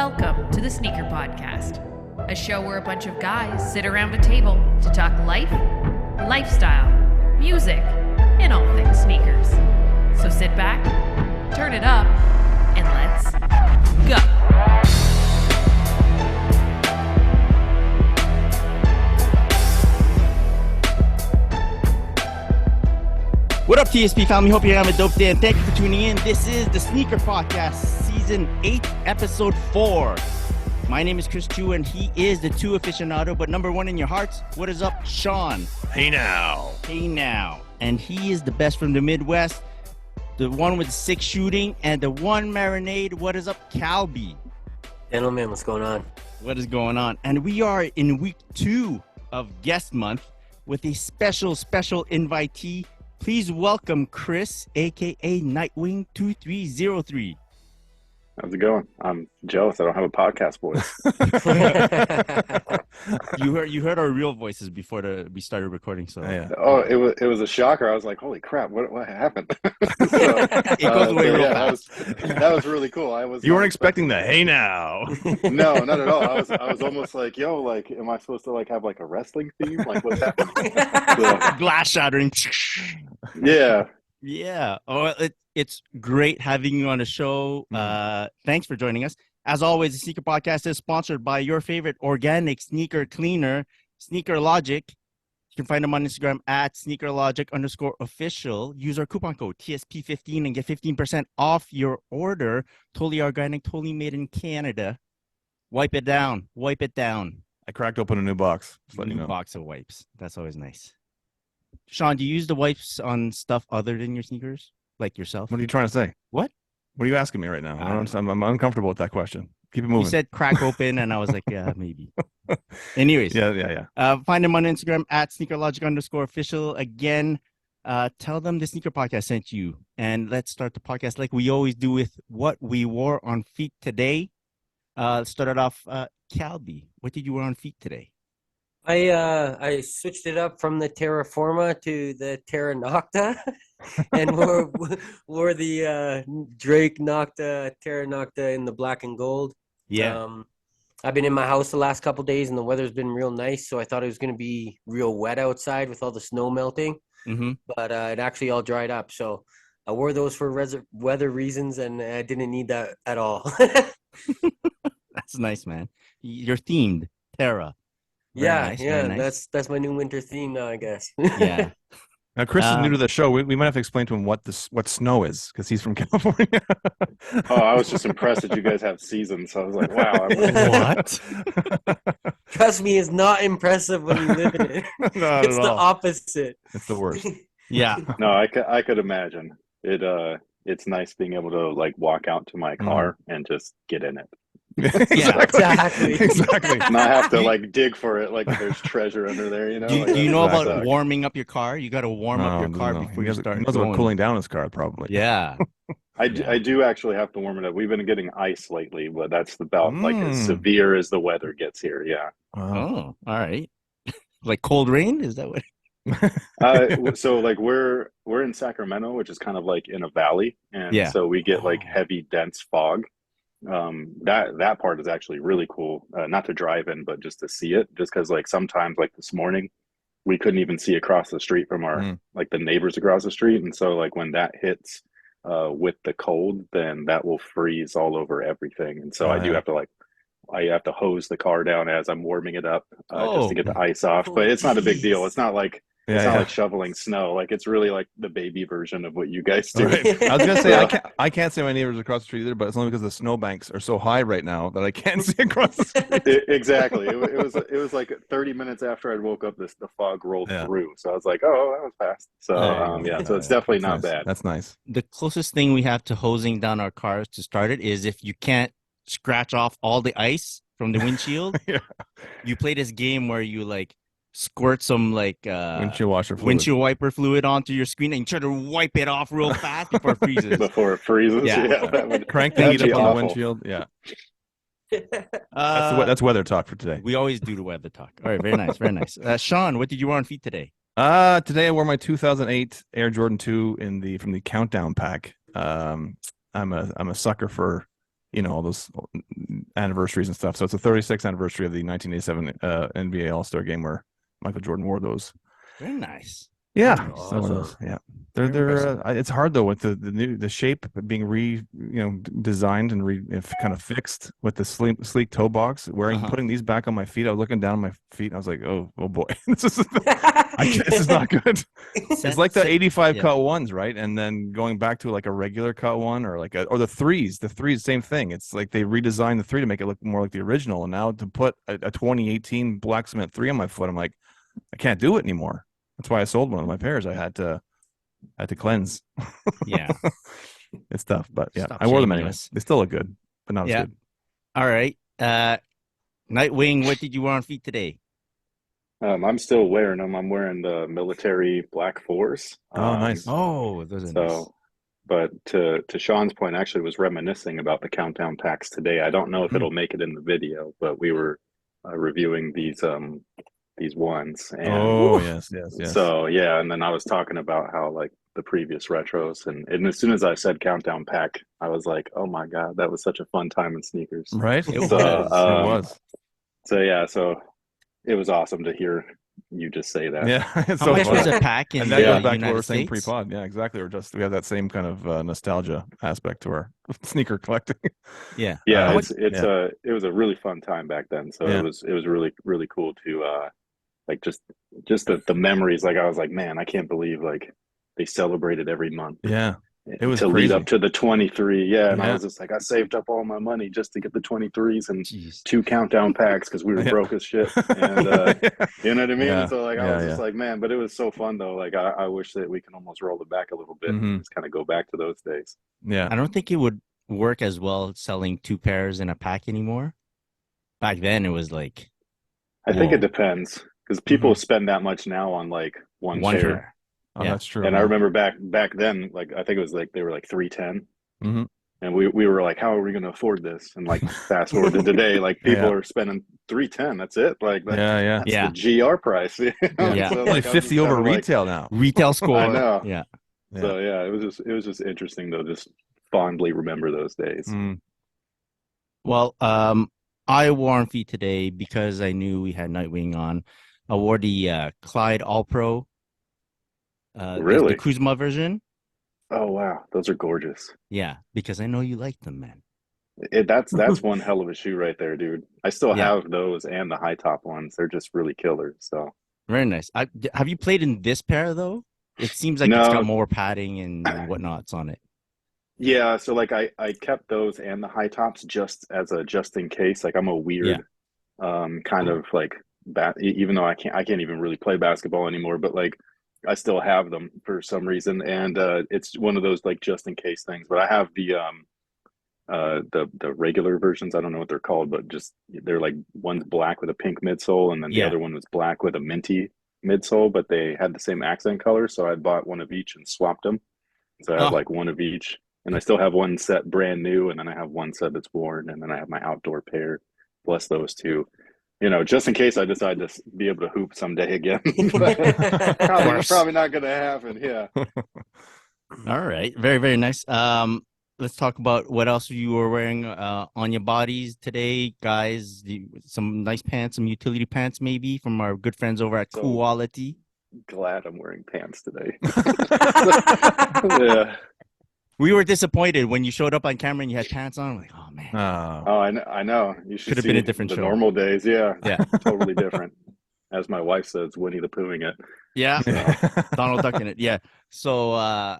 Welcome to the Sneaker Podcast, a show where a bunch of guys sit around a table to talk life, lifestyle, music, and all things sneakers. So sit back, turn it up, and let's go. What up, TSP family? Hope you're having a dope day, and thank you for tuning in. This is the Sneaker Podcast, Season 8, Episode 4. My name is Chris Chu, and he is the 2 aficionado, but number 1 in your hearts. What is up, Sean? Hey now. Hey now. And he is the best from the Midwest, the one with 6 shooting, and the 1 marinade. What is up, Calby? Gentlemen, what's going on? What is going on? And we are in week 2 of Guest Month with a special invitee. Please welcome Chris, a.k.a. Nightwing 2303. How's it going? I'm jealous I don't have a podcast voice. You heard our real voices before we started recording, so Yeah. Oh, it was a shocker. I was like, "Holy crap! What happened?" it goes away real fast. That was really cool. You weren't expecting the hey now. No, not at all. I was almost like, "Yo, like, am I supposed to like have like a wrestling theme? Like, what's happening?" Glass shattering. Yeah. Yeah. Oh, it's great having you on the show. Thanks for joining us. As always, the Sneaker Podcast is sponsored by your favorite organic sneaker cleaner, Sneaker Logic. You can find them on Instagram at sneakerlogic_official. Use our coupon code TSP15 and get 15% off your order. Totally organic, totally made in Canada. Wipe it down. Wipe it down. I cracked open a new box. Just letting you know. Box of wipes. That's always nice. Sean, do you use the wipes on stuff other than your sneakers? Like yourself? What are you trying to say? What? What are you asking me right now? I'm uncomfortable with that question. Keep it moving. You said crack open, and I was like, yeah, maybe. Anyways. Yeah. Find them on Instagram at sneakerlogic_official. Again, tell them the Sneaker Podcast sent you. And let's start the podcast like we always do with what we wore on feet today. Started off, Calby. What did you wear on feet today? I switched it up from the Terraforma to the Terra Nocta and wore the Drake Nocta, Terra Nocta in the black and gold. Yeah. I've been in my house the last couple days and the weather's been real nice, so I thought it was going to be real wet outside with all the snow melting. Mm-hmm. But it actually all dried up, so I wore those for weather reasons, and I didn't need that at all. That's nice, man. You're themed, Terra. Very nice. That's my new winter theme now, I guess. Yeah. Now, Chris is new to the show. We might have to explain to him what snow is, because he's from California. Oh, I was just impressed that you guys have seasons. So I was like, wow. What? Trust me, it's not impressive when you live in it. Not it's at the all. opposite. It's the worst. Yeah. No, I could imagine. It's nice being able to like walk out to my car and just get in it. Exactly. Not have to like dig for it like there's treasure under there, you know. Do you know about warming up your car? You got to warm up your car before you start. He knows about cooling down his car, probably. Yeah. I do actually have to warm it up. We've been getting ice lately, but that's about like as severe as the weather gets here. Yeah. Oh, all right. Like cold rain? Is that what? So like we're in Sacramento, which is kind of like in a valley, and so we get like heavy, dense fog. That part is actually really cool, not to drive in, but just to see it, just because like sometimes like this morning we couldn't even see across the street from our like the neighbors across the street, and so like when that hits with the cold, then that will freeze all over everything, and so I have to hose the car down as I'm warming it up just to get the ice off. But it's not a big deal. It's not like like shoveling snow. Like it's really like the baby version of what you guys do. Right. I was gonna say I can't see my neighbors across the street either, but it's only because the snowbanks are so high right now that I can't see across the street. Exactly. It was like 30 minutes after I woke up, the fog rolled through. So I was like, oh, that was fast. So so it's definitely not bad. That's nice. The closest thing we have to hosing down our cars to start it is if you can't scratch off all the ice from the windshield, you play this game where you like squirt some like windshield wiper fluid onto your screen and you try to wipe it off real fast before it freezes. Crank the heat up on the windshield. Yeah. That's weather talk for today. We always do the weather talk. All right, very nice, very nice. Sean, what did you wear on feet today? Today I wore my 2008 Air Jordan 2 from the Countdown pack. I'm a sucker for all those anniversaries and stuff. So it's the 36th anniversary of the 1987 NBA All-Star game where Michael Jordan wore those. Very nice. Yeah, Awesome. yeah. They're it's hard though with the shape being designed and kind of fixed with the sleek toe box. Putting these back on my feet, I was looking down on my feet and I was like, oh boy, this is not good. It's like the 85 cut ones, right? And then going back to like a regular cut one or or the threes. The threes, same thing. It's like they redesigned the three to make it look more like the original. And now to put a 2018 black cement 3 on my foot, I'm like, I can't do it anymore. That's why I sold one of my pairs. I had to cleanse. Yeah. It's tough, but yeah, Stop I wore them shaming anyways. us. They still look good, but not as good. All right. Nightwing, what did you wear on feet today? I'm still wearing them. I'm wearing the military black 4s. Oh, nice. Oh, those are nice. But to Sean's point, actually was reminiscing about the countdown packs today. I don't know if it'll make it in the video, but we were reviewing these ones. And yes. So yeah, and then I was talking about how like the previous retros, and as soon as I said countdown pack, I was like, oh my god, that was such a fun time in sneakers. Right? It was. So yeah, so it was awesome to hear you just say that. Yeah, it's how much was a pack in and the that goes back to United what we were saying States? pre-pod. Yeah, exactly. We have that same kind of nostalgia aspect to our sneaker collecting. Yeah, yeah. It was a really fun time back then. So it was really really cool to like just the memories. Like I was like, man, I can't believe like they celebrated every month. Yeah. It was to crazy. lead up to the 23. Yeah. And I was just like, I saved up all my money just to get the 23s and 2 countdown packs because we were broke as shit. And you know what I mean? Yeah. So like I was just like, man, but it was so fun though. Like I wish that we can almost roll it back a little bit and just kind of go back to those days. Yeah. I don't think it would work as well selling 2 pairs in a pack anymore. Back then it was like I think it depends because people spend that much now on like one pair. Oh, that's true. And I remember back then, like I think it was like they were like 310, and we were like, how are we going to afford this? And like fast forward to today, like people are spending 310. That's it. Like that's the GR price. You know? Yeah, so, like 50 over retail now. Retail score. I know. Yeah. So yeah, it was just interesting to just fondly remember those days. Well, I wore on feet today because I knew we had Nightwing on. I wore the Clyde All Pro. Really? The Kuzma version. Oh wow, those are gorgeous. Yeah, because I know you like them, man. That's one hell of a shoe right there, dude. I still have those and the high top ones. They're just really killer. So very nice. Have you played in this pair though? It seems like it's got more padding and whatnots on it. Yeah, so like I kept those and the high tops just in case. Like I'm a weird kind of like even though I can't even really play basketball anymore, but like I still have them for some reason, and it's one of those like just in case things. But I have the regular versions. I don't know what they're called, but just they're like one's black with a pink midsole, and then the other one was black with a minty midsole. But they had the same accent color, so I bought one of each and swapped them. So I have like one of each, and I still have one set brand new, and then I have one set that's worn, and then I have my outdoor pair plus those two. You know, just in case I decide to be able to hoop someday again. probably not going to happen. Yeah. All right. Very, very nice. Let's talk about what else you were wearing on your bodies today, guys. Some nice pants, some utility pants, maybe from our good friends over at Quality. Glad I'm wearing pants today. Yeah. We were disappointed when you showed up on camera and you had pants on. I'm like, oh man. I know. You should have been a different show. Normal days, yeah, totally Yeah. different. As my wife says, Winnie the Poohing it. Yeah, so. Donald Duck in it. Yeah. So,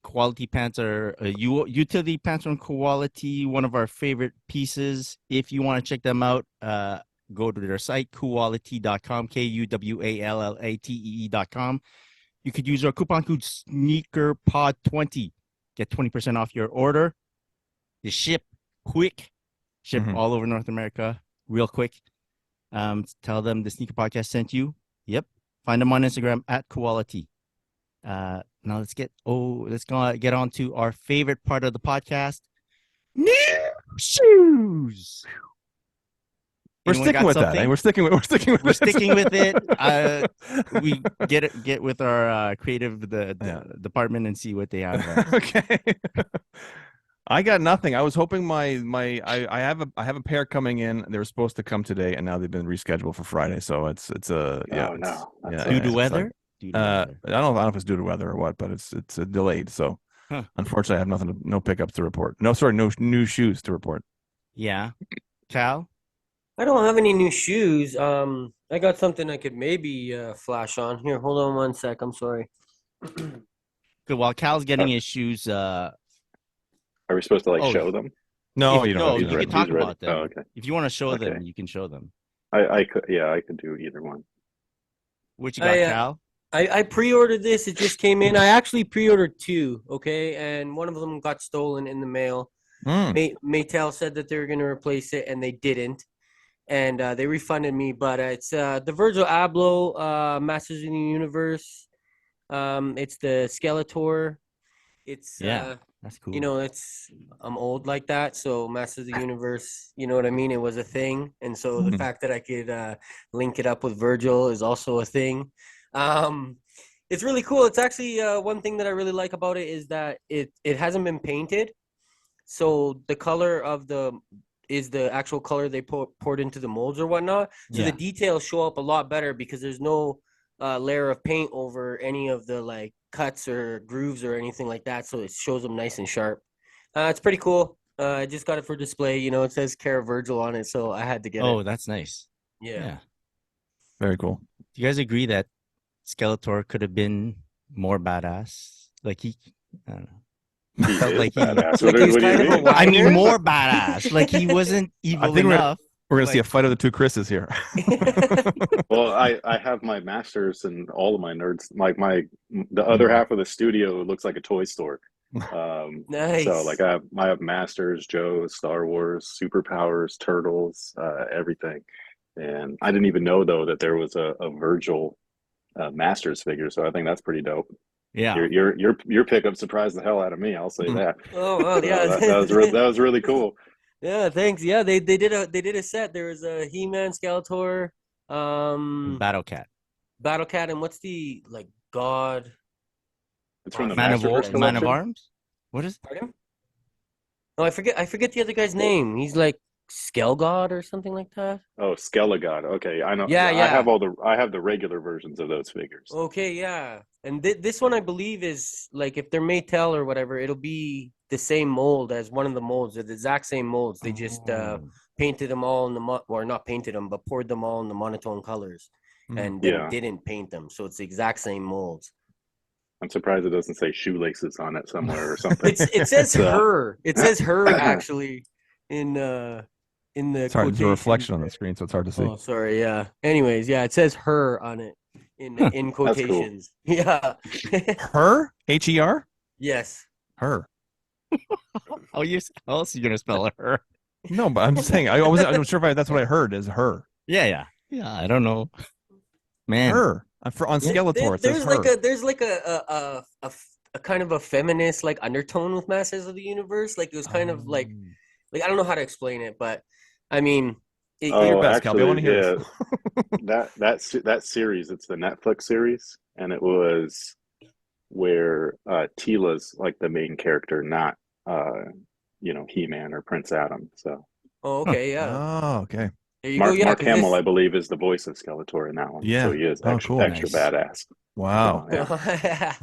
Quality pants are utility pants from Quality. One of our favorite pieces. If you want to check them out, go to their site, quality.com, KUWALLATEE.com. You could use our coupon code SneakerPod20. Get 20% off your order. They ship quick. Ship all over North America real quick. Tell them the Sneaker Podcast sent you. Yep. Find them on Instagram at Quality. Now let's get on to our favorite part of the podcast. New shoes. We're sticking with that. We're sticking with it. We get with our creative department and see what they have. Okay. I got nothing. I was hoping I have a pair coming in. They were supposed to come today, and now they've been rescheduled for Friday. So it's Oh no. Due to weather. Like, I don't know if it's due to weather or what, but it's delayed. So unfortunately, I have nothing, no pickups to report. No new shoes to report. Yeah, Cal. I don't have any new shoes. I got something I could maybe flash on here. Hold on one sec. I'm sorry. Good. While Cal's getting his shoes, are we supposed to show them? No, you don't. No, you can talk about them. Oh, okay. If you want to show them, you can show them. I could do either one. What you got, Cal? I pre-ordered this. It just came in. I actually pre-ordered 2, okay? And one of them got stolen in the mail. Maytel said that they were going to replace it, and they didn't. And they refunded me. But it's the Virgil Abloh Masters in the Universe. It's the Skeletor. It's that's cool. You know, I'm old like that, so Masters of the Universe, you know what I mean? It was a thing, and so the fact that I could link it up with Virgil is also a thing. It's really cool. It's actually one thing that I really like about it is that it hasn't been painted, so the color of is the actual color they poured into the molds or whatnot. So the details show up a lot better because there's no layer of paint over any of the cuts or grooves or anything like that, so it shows them nice and sharp. It's pretty cool. I just got it for display. You know, it says Care Virgil on it, so I had to get it. Oh, that's nice. Yeah. Very cool. Do you guys agree that Skeletor could have been more badass? I don't know. Felt like badass. Like What do you mean? I mean, more badass. Like he wasn't evil enough. We're gonna see a fight of the two Chris's here. Well, I have my masters and all of my nerds. The other half of the studio looks like a toy store. Nice. So I have masters, Joe, Star Wars, superpowers, turtles, everything. And I didn't even know though that there was a Virgil masters figure. So I think that's pretty dope. Yeah. Your pickup surprised the hell out of me. I'll say that. Oh well, yeah. that was really cool. Yeah, thanks. Yeah, they did a set. There was a He-Man, Skeletor, Battle Cat, and what's the God? It's from the Man of Arms. What is? Pardon? No, I forget the other guy's name. He's like Skelgod or something like that. Oh, Skelegod. Okay, I know. Yeah. I have the regular versions of those figures. Okay, yeah. And this one I believe is if they're Maytel or whatever, it'll be the same mold as one of the molds. They're the exact same molds. They just painted them all in or not painted them, but poured them all in the monotone colors, and then didn't paint them. So it's the exact same molds. I'm surprised it doesn't say shoelaces on it somewhere or something. It says her. It says her actually in the. Sorry, there's a reflection on the screen, so it's hard to see. Oh, sorry. Yeah. Anyways, yeah, it says her on it in quotations. Cool. Yeah. Her? Her? Yes. Her. How else are you gonna spell her? No, but I'm just saying. I'm sure if that's what I heard is her. Yeah. I don't know, man. Her on Skeletor. It says her. There's a kind of a feminist undertone with Masters of the Universe. It was kind of I don't know how to explain it, but I mean, your best, actually, I want to hear that series. It's the Netflix series, and it was where Teela's the main character, not He-Man or Prince Adam. So. Oh, okay, yeah. Oh, okay. There you Mark, go. Yeah, Mark Hamill, I believe, is the voice of Skeletor in that one. Yeah. So he is extra badass. Wow. So, yeah.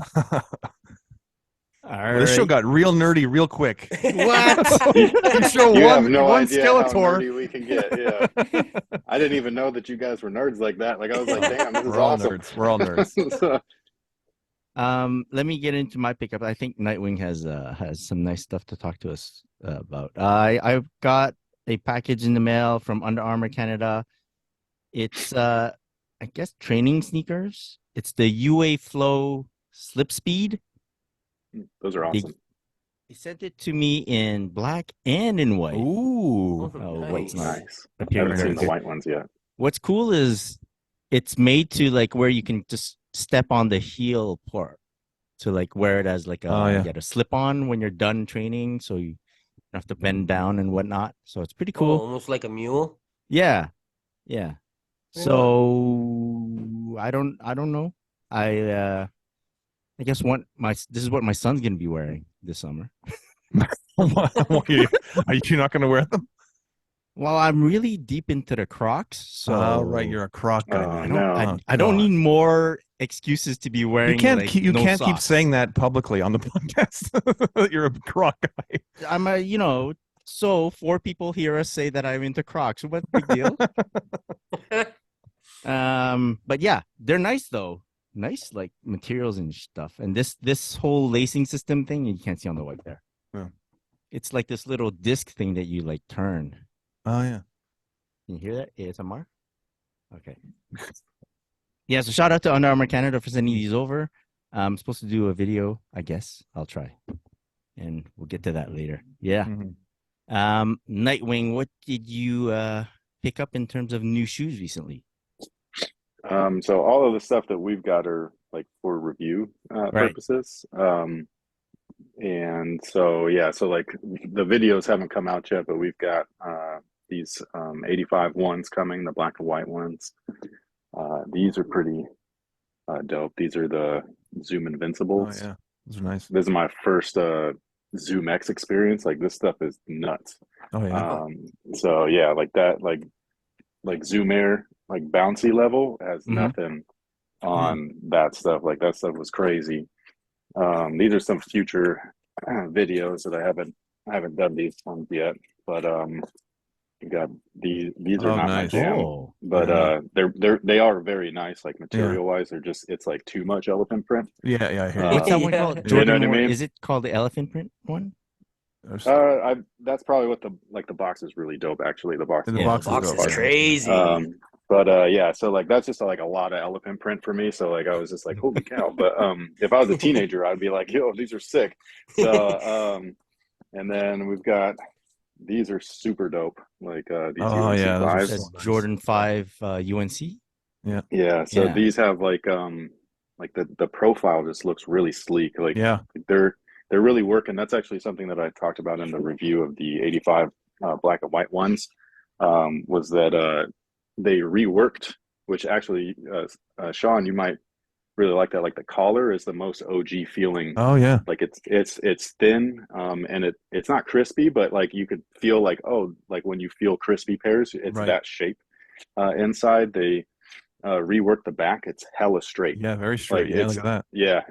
Well, this show got real nerdy real quick. What? You show you one have no idea Skeletor. How nerdy we can get. Yeah. I didn't even know that you guys were nerds like that. I was like, damn, this is awesome. We're all nerds. So, let me get into my pickup. I think Nightwing has some nice stuff to talk to us about. I've got a package in the mail from Under Armour Canada. It's I guess training sneakers. It's the UA Flow Slip Speed. those are awesome. They sent it to me in black and in white. Ooh. Nice. White's Nice. I appearing haven't seen very the white ones yet. What's cool is it's made to where you can just step on the heel part to wear it as you get a slip on when you're done training, so you don't have to bend down and whatnot. So it's pretty cool. Almost like a mule. Yeah. So I don't know. I guess this is what my son's gonna be wearing this summer. Are you not going to wear them? Well, I'm really deep into the Crocs, so right, you're a Croc guy. I don't need more excuses to be wearing. You can't keep socks. saying that publicly on the podcast. That you're a Croc guy. I'm so 4 people hear us say that I'm into Crocs. What big deal? But yeah, they're nice though. Nice like materials and stuff. And this whole lacing system thing, you can't see on the white there. Yeah. It's like this little disc thing that you like turn. Oh yeah. Can you hear that? ASMR? Okay. Yeah, so shout out to Under Armour Canada for sending these over. I'm supposed to do a video, I guess. I'll try. And we'll get to that later. Yeah. Mm-hmm. Nightwing, what did you pick up in terms of new shoes recently? So all of the stuff that we've got are like for review purposes. And so like the videos haven't come out yet, but we've got these 85 ones coming, the black and white ones. These are pretty dope. These are the Zoom Invincibles. Oh yeah, those are nice. This is my first Zoom X experience. Like this stuff is nuts. Oh yeah. So yeah, like that, like Zoom Air, like bouncy level has nothing on that stuff. Like that stuff was crazy. These are some future videos that I haven't done these ones yet, but we got these are not my jam, but they are very nice, like material wise. They're just, it's like too much elephant print. Yeah, I hear what's that one called? Jordan, you know what I mean? Is it called the elephant print one? That's probably what the box is really dope. Actually, the box is crazy. But so like that's just like a lot of elephant print for me. So like I was just like, holy cow. But if I was a teenager, I'd be like, yo, these are sick. So and then we've got, these are super dope. Like these UNC 5s. Jordan 5 UNC. Yeah. So these have like the profile just looks really sleek. Like they're really working. That's actually something that I talked about in the review of the 85 black and white ones, was that they reworked, which actually, Sean, you might really like that. Like the collar is the most OG feeling. Oh yeah. Like it's thin, and it's not crispy, but like you could feel like, oh, like when you feel crispy pears, it's that shape. Inside they rework the back, it's hella straight. Yeah, very straight. Like, look at that. Yeah.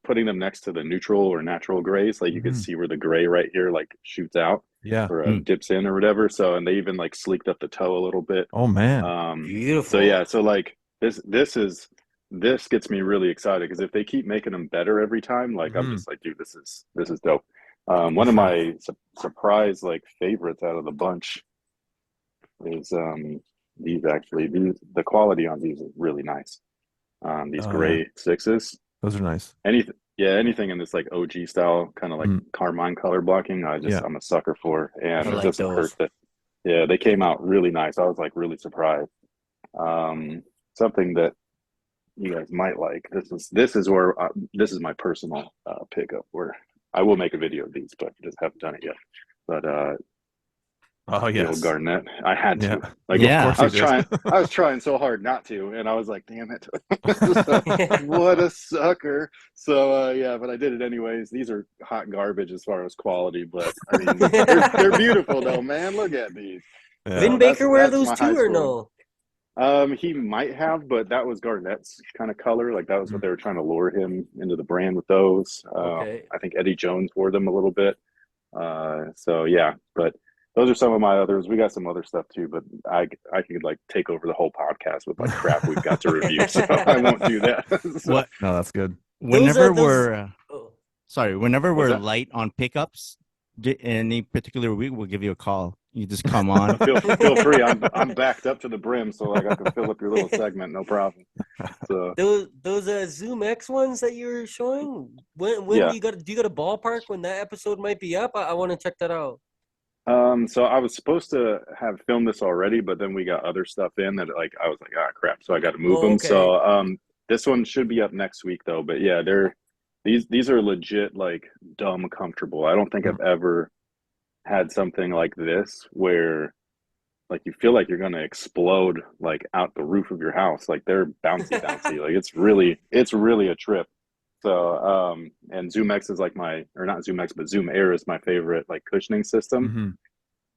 Putting them next to the neutral or natural grays, like you can see where the gray right here like shoots out. Yeah. Or dips in or whatever. So, and they even like sleeked up the toe a little bit. Oh man. Beautiful. So yeah, so like this gets me really excited, because if they keep making them better every time, like I'm just like, dude, this is dope. One of my surprise like favorites out of the bunch is these actually. The quality on these is really nice. These gray 6s. Those are nice. Anything in this like OG style, kind of like carmine color blocking, I'm a sucker for. And it doesn't hurt that. Yeah, they came out really nice. I was like really surprised. Something that you guys might like. This is where this is my personal pickup, where I will make a video of these, but just haven't done it yet. But Garnett, I had to. I was trying so hard not to, and I was like, damn it. What a sucker. So but I did it anyways. These are hot garbage as far as quality, but I mean they're beautiful though, man. Look at these. Vin Baker wear those too, or no? He might have, but that was Garnett's kind of color. Like that was what they were trying to lure him into the brand with those. I think Eddie Jones wore them a little bit. But those are some of my others. We got some other stuff too, but I could like take over the whole podcast with like crap we've got to review, so I won't do that. What? No, that's good. Whenever we're light on pickups, any particular week, we'll give you a call. You just come on. Feel free. I'm backed up to the brim, so like I can fill up your little segment, no problem. So those Zoom X ones that you were showing, when do you got a ballpark when that episode might be up? I want to check that out. So I was supposed to have filmed this already, but then we got other stuff in that like I was like, crap, so I got to move them. So this one should be up next week though. But yeah, these are legit like dumb comfortable. I don't think I've ever had something like this where like you feel like you're gonna explode like out the roof of your house. Like they're bouncy. Like it's really a trip. So, and Zoom X is like or not Zoom X, but Zoom Air is my favorite like cushioning system. Mm-hmm.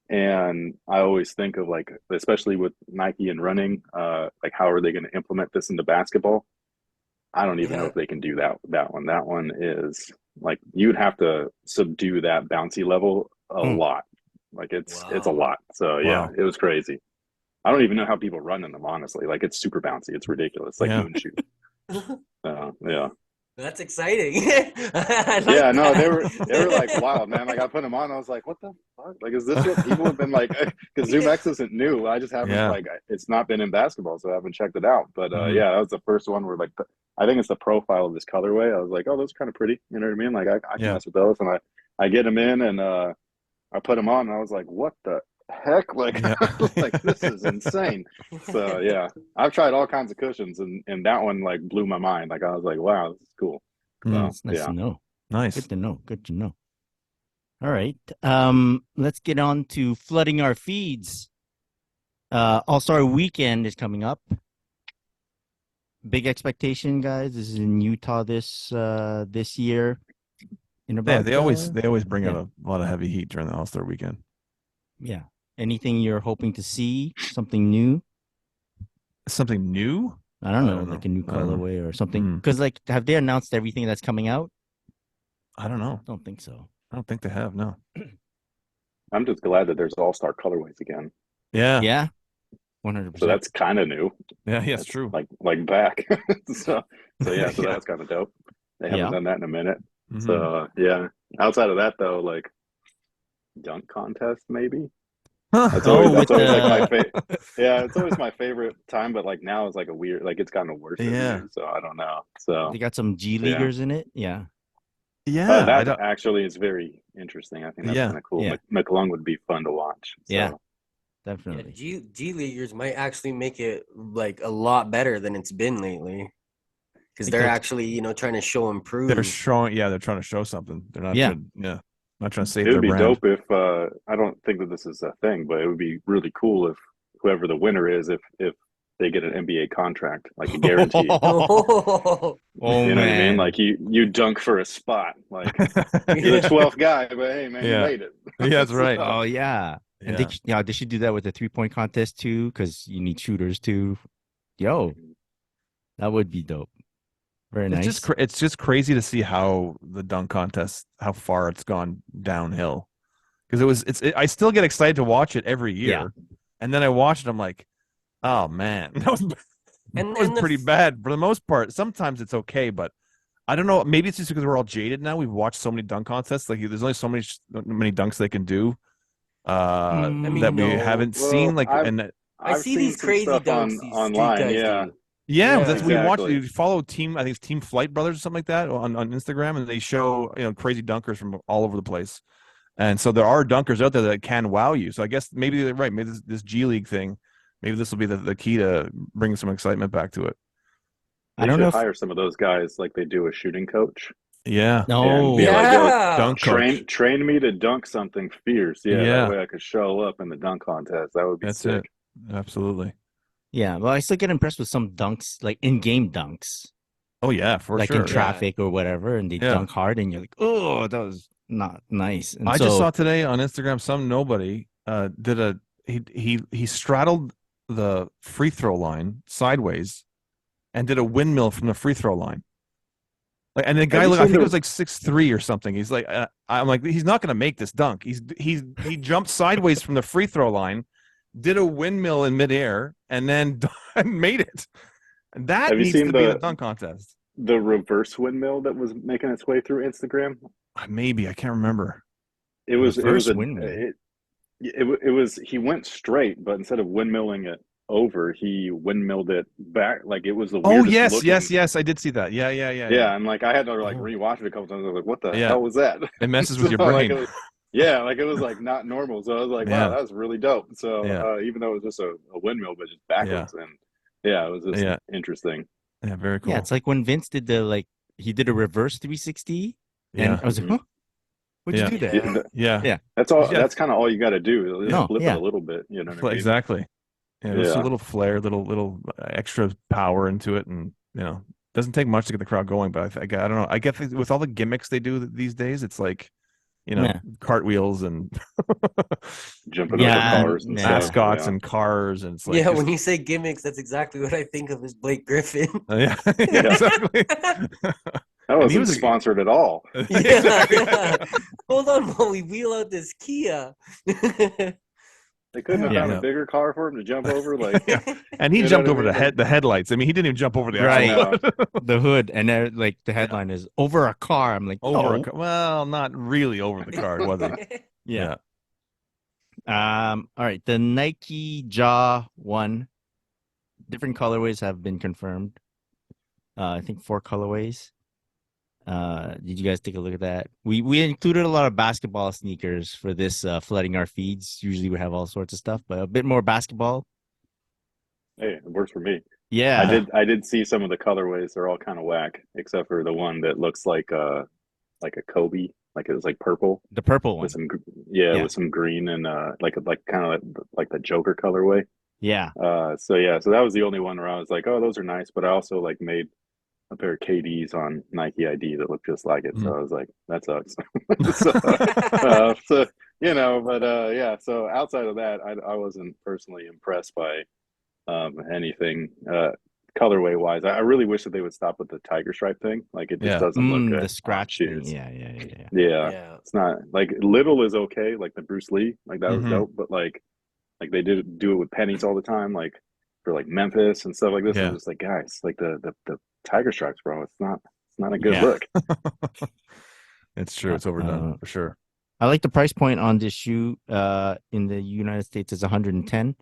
And I always think of like, especially with Nike and running, like how are they going to implement this into basketball? I don't even know if they can do that one. That one is like you'd have to subdue that bouncy level a lot. Like it's a lot. So yeah, it was crazy. I don't even know how people run in them, honestly. Like it's super bouncy. It's ridiculous. Like moon shoe. Yeah. That's exciting. Yeah, no, they were like, wow, man. Like I put them on, I was like, what the fuck? Like, is this what people have been like? Because Zoom X isn't new. I just haven't like it's not been in basketball, so I haven't checked it out. But yeah, that was the first one where like I think it's the profile of this colorway. I was like, oh, those kind of pretty. You know what I mean? Like I can mess with those, and I get them in, and I put them on, and I was like, what the heck? Like, like this is insane. So yeah, I've tried all kinds of cushions, and that one like blew my mind. Like I was like, wow, this is cool. That's nice to know. Nice. Good to know. Good to know. All right. Let's get on to flooding our feeds. All-Star Weekend is coming up. Big expectation, guys. This is in Utah this year. In about, they always bring out a lot of heavy heat during the All-Star Weekend. Yeah. Anything you're hoping to see? Something new? Something new? I don't know, like a new colorway or something. Because like, have they announced everything that's coming out? I don't know. Don't think so. I don't think they have. No. I'm just glad that there's all-star colorways again. Yeah. Yeah. 100%. So that's kind of new. Yeah, it's true. Like back. so yeah, so that's kind of dope. They haven't done that in a minute. Mm-hmm. So yeah. Outside of that though, like dunk contest maybe. That's always like my favorite. Yeah, it's always my favorite time, but like now it's like a weird, like it's gotten worse. Yeah. So I don't know. So they got some G leaguers in it. Yeah. Yeah. That actually is very interesting. I think that's kind of cool. Yeah. McClung would be fun to watch. So. Yeah. Definitely. Yeah, G leaguers might actually make it like a lot better than it's been lately. Because they're actually, trying to show improve. They're trying to show something. They're not not trying to save their brand. It would be dope if I don't think that this is a thing, but it would be really cool if whoever the winner is, if they get an NBA contract, like a guarantee. You know what I mean? Like you dunk for a spot. Like you're the 12th guy, but hey man, you made it. Yeah, that's right. Oh yeah. And they should do that with the 3-point contest too, because you need shooters too. Yo, that would be dope. Very nice. It's just crazy to see how the dunk contest, how far it's gone downhill. Because I still get excited to watch it every year, and then I watch it, I'm like, oh man, that was pretty bad for the most part. Sometimes it's okay, but I don't know. Maybe it's just because we're all jaded now. We've watched so many dunk contests. Like there's only so many dunks they can do that we haven't seen. Like, I see these crazy dunks online. Yeah, that's what you watch. You follow Team, I think it's Team Flight Brothers or something like that on Instagram, and they show crazy dunkers from all over the place. And so there are dunkers out there that can wow you. So I guess maybe they're right. Maybe this G League thing, maybe this will be the key to bringing some excitement back to it. I don't know. Hire some of those guys like they do a shooting coach. Yeah. No. Dunk train me to dunk something fierce. Yeah. That way I could show up in the dunk contest. That would be sick. It. Absolutely. Yeah, well, I still get impressed with some dunks, like in-game dunks. Oh yeah, for like sure. Like in traffic or whatever, and they dunk hard, and you're like, oh, that was not nice. And I just saw today on Instagram some nobody did he straddled the free throw line sideways and did a windmill from the free throw line. Like, and the guy, I think it was like 6'3" or something. He's like, I'm like, he's not going to make this dunk. He jumped sideways from the free throw line, did a windmill in midair, and then made it. And that needs to be the dunk contest. The reverse windmill that was making its way through Instagram. Maybe I can't remember. It was a windmill. It was he went straight, but instead of windmilling it over, he windmilled it back. Like it was the weirdest yes, I did see that. Yeah. And like I had to like rewatch it a couple times. I was like, what the hell was that? It messes with your brain. Like it was like not normal. So I was like, wow, that was really dope. So even though it was just a windmill, but just backwards, and it was just interesting. Yeah, very cool. Yeah, it's like when Vince did he did a reverse 360, and I was like, huh? What'd you do there? Yeah. That's all. That's kind of all you got to do. Flip it a little bit, you know. What I mean? Exactly. Yeah, just a little flair, little extra power into it, and Doesn't take much to get the crowd going, but I don't know. I guess with all the gimmicks they do these days, it's like, cartwheels and jumping over cars and mascots and cars, and it's like when you say gimmicks, that's exactly what I think of as Blake Griffin. Yeah, exactly. That wasn't sponsored at all. Yeah. Hold on while we wheel out this Kia. They couldn't have found a bigger car for him to jump over, And he jumped over the headlights. I mean, he didn't even jump over the the hood, and the headline is over a car. I'm like, over well, not really over the car, was it? Yeah. All right, the Nike Jaw 1, different colorways have been confirmed. I think 4 colorways. Did you guys take a look at that? We included a lot of basketball sneakers for this flooding our feeds. Usually we have all sorts of stuff, but a bit more basketball. Hey, it works for me. Yeah. I did see some of the colorways. They're all kind of whack, except for the one that looks like a Kobe, like it was like purple. The purple one. With some with some green and like kind of like the Joker colorway. Yeah. So that was the only one where I was like, oh, those are nice, but I also like made a pair of KDs on Nike ID that look just like it. So I was like, that sucks. So outside of that, I wasn't personally impressed by anything colorway wise. I really wish that they would stop with the tiger stripe thing. Like it just doesn't look good. The scratch thing. Yeah. It's not like little is okay, like the Bruce Lee, like that was dope, but like they did do it with pennies all the time, like for like Memphis and stuff like this. I'm just like, guys, like the tiger stripes, bro, it's not a good look. It's true. It's overdone for sure. I like the price point on this shoe. In the United States, it's 110.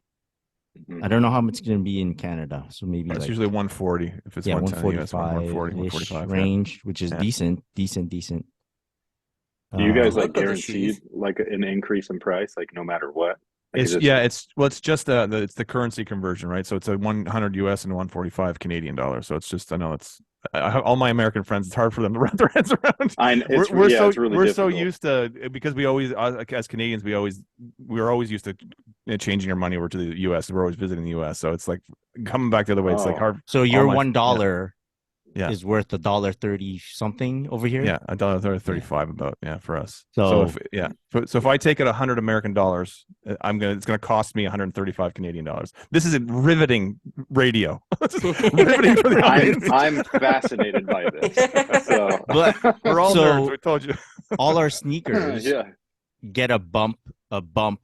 I don't know how much it's going to be in Canada. So maybe it's usually 140 if it's 145 range, which is decent. Do you guys like guaranteed like an increase in price, like no matter what? Like it's just it's the currency conversion, right? So it's a 100 US and 145 Canadian dollars. So it's just, I know all my American friends, it's hard for them to wrap their heads around. We're so used to, because we always, as Canadians, we're always used to changing our money over to the US. We're always visiting the US, so it's like coming back the other way. It's like hard. So your $1 is worth $1.30 something over here. Yeah, $1.35 about for us. So if I take it 100 American dollars, it's gonna cost me 135 Canadian dollars. This is a riveting radio. Riveting for the audience. I'm fascinated by this. But we're all nerds. We told you. All our sneakers get a bump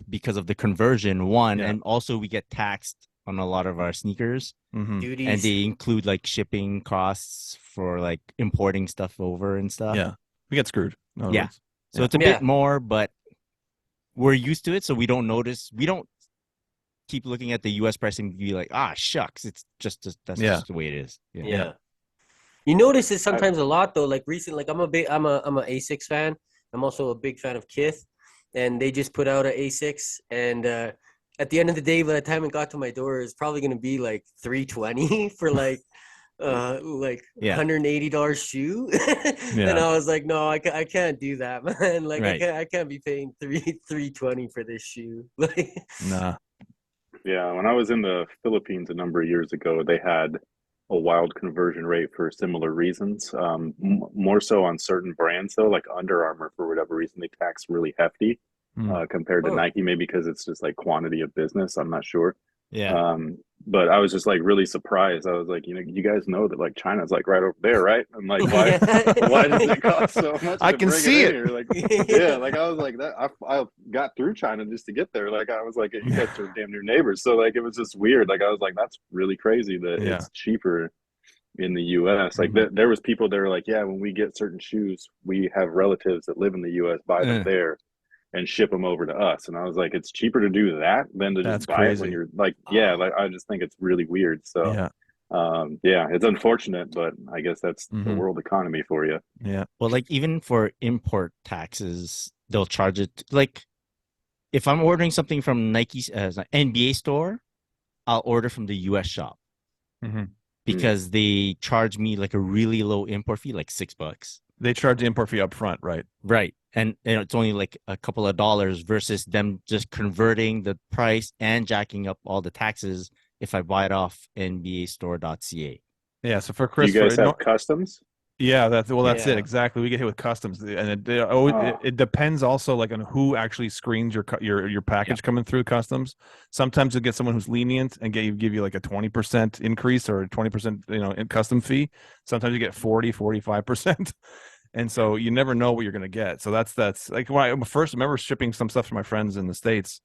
because of the conversion and also we get taxed on a lot of our sneakers. Duties. And they include like shipping costs for like importing stuff over and stuff. Yeah, we get screwed. So it's a bit more, but we're used to it, so we don't notice. We don't keep looking at the US pricing and be like, shucks, it's just that's just the way it is. Yeah. You notice it sometimes a lot though. Like recently, like I'm a ASICS fan. I'm also a big fan of Kith, and they just put out an ASICS, and at the end of the day, by the time it got to my door, it's probably going to be like $320 for like $180 shoe. And I was like, no, I can't do that, man. Like I can't be paying $320 for this shoe. Like, nah. Yeah, when I was in the Philippines a number of years ago, they had a wild conversion rate for similar reasons. More so on certain brands though, like Under Armour, for whatever reason, they tax really hefty. Compared to Nike, maybe because it's just like quantity of business. I'm not sure. But I was just like really surprised. I was like, you guys know that like China's like right over there, right? I'm like, why does it cost so much? I can see it. Here? Like, like I was like that. I got through China just to get there. Like I was like, you guys are damn near neighbors. So like it was just weird. Like I was like, that's really crazy that it's cheaper in the US. Like there was people that were like, when we get certain shoes, we have relatives that live in the US, buy them there and ship them over to us. And I was like, it's cheaper to do that than to just buy it when you're like, like I just think it's really weird. So it's unfortunate, but I guess that's the world economy for you. Yeah. Well, like even for import taxes, they'll charge it. Like if I'm ordering something from Nike's NBA store, I'll order from the US shop because they charge me like a really low import fee, like $6. They charge the import fee up front, right? Right. And it's only like a couple of dollars versus them just converting the price and jacking up all the taxes if I buy it off NBAstore.ca. Yeah. So for Do you Chris, guys have customs? yeah, that's it Yeah. exactly. We get hit with customs, and it depends also like on who actually screens your package coming through customs. Sometimes you get someone who's lenient and give you like a 20% increase or a 20% in custom fee. Sometimes you get 45%. And so you never know what you're gonna get. So that's like when I first remember shipping some stuff to my friends in the States,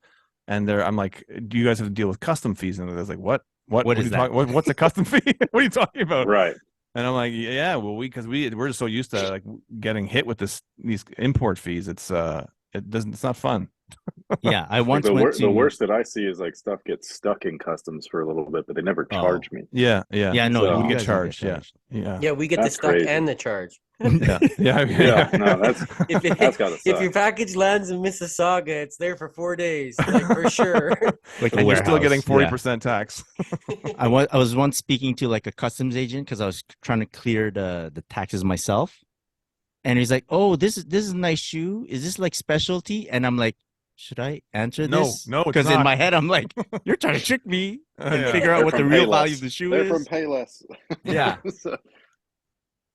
and I'm like, do you guys have to deal with custom fees? And they're like, what is that? What's a custom fee? What are you talking about? Right. And I'm like, yeah, well, we're just so used to like getting hit with these import fees. It's not fun. Yeah, I Like once went to the worst that I see is like stuff gets stuck in customs for a little bit, but they never charge me. Yeah. No, So- We get guys don't charged. Yeah. Yeah, we get the That's stuck crazy. and the charge. Yeah. Yeah, no, that's gotta If suck. your package lands in Mississauga, it's there for 4 days, like for sure. like a And you're still getting warehouse. 40% tax. I was once speaking to like a customs agent because I was trying to clear the taxes myself, and he's like, "Oh, this is a nice shoe. Is this like specialty?" And I'm like, "Should I answer this?" No, it's because in not. my head I'm like, "You're trying to trick me and Yeah. figure out They're what the from real Payless. value of the shoe They're is." from Payless. Yeah, So,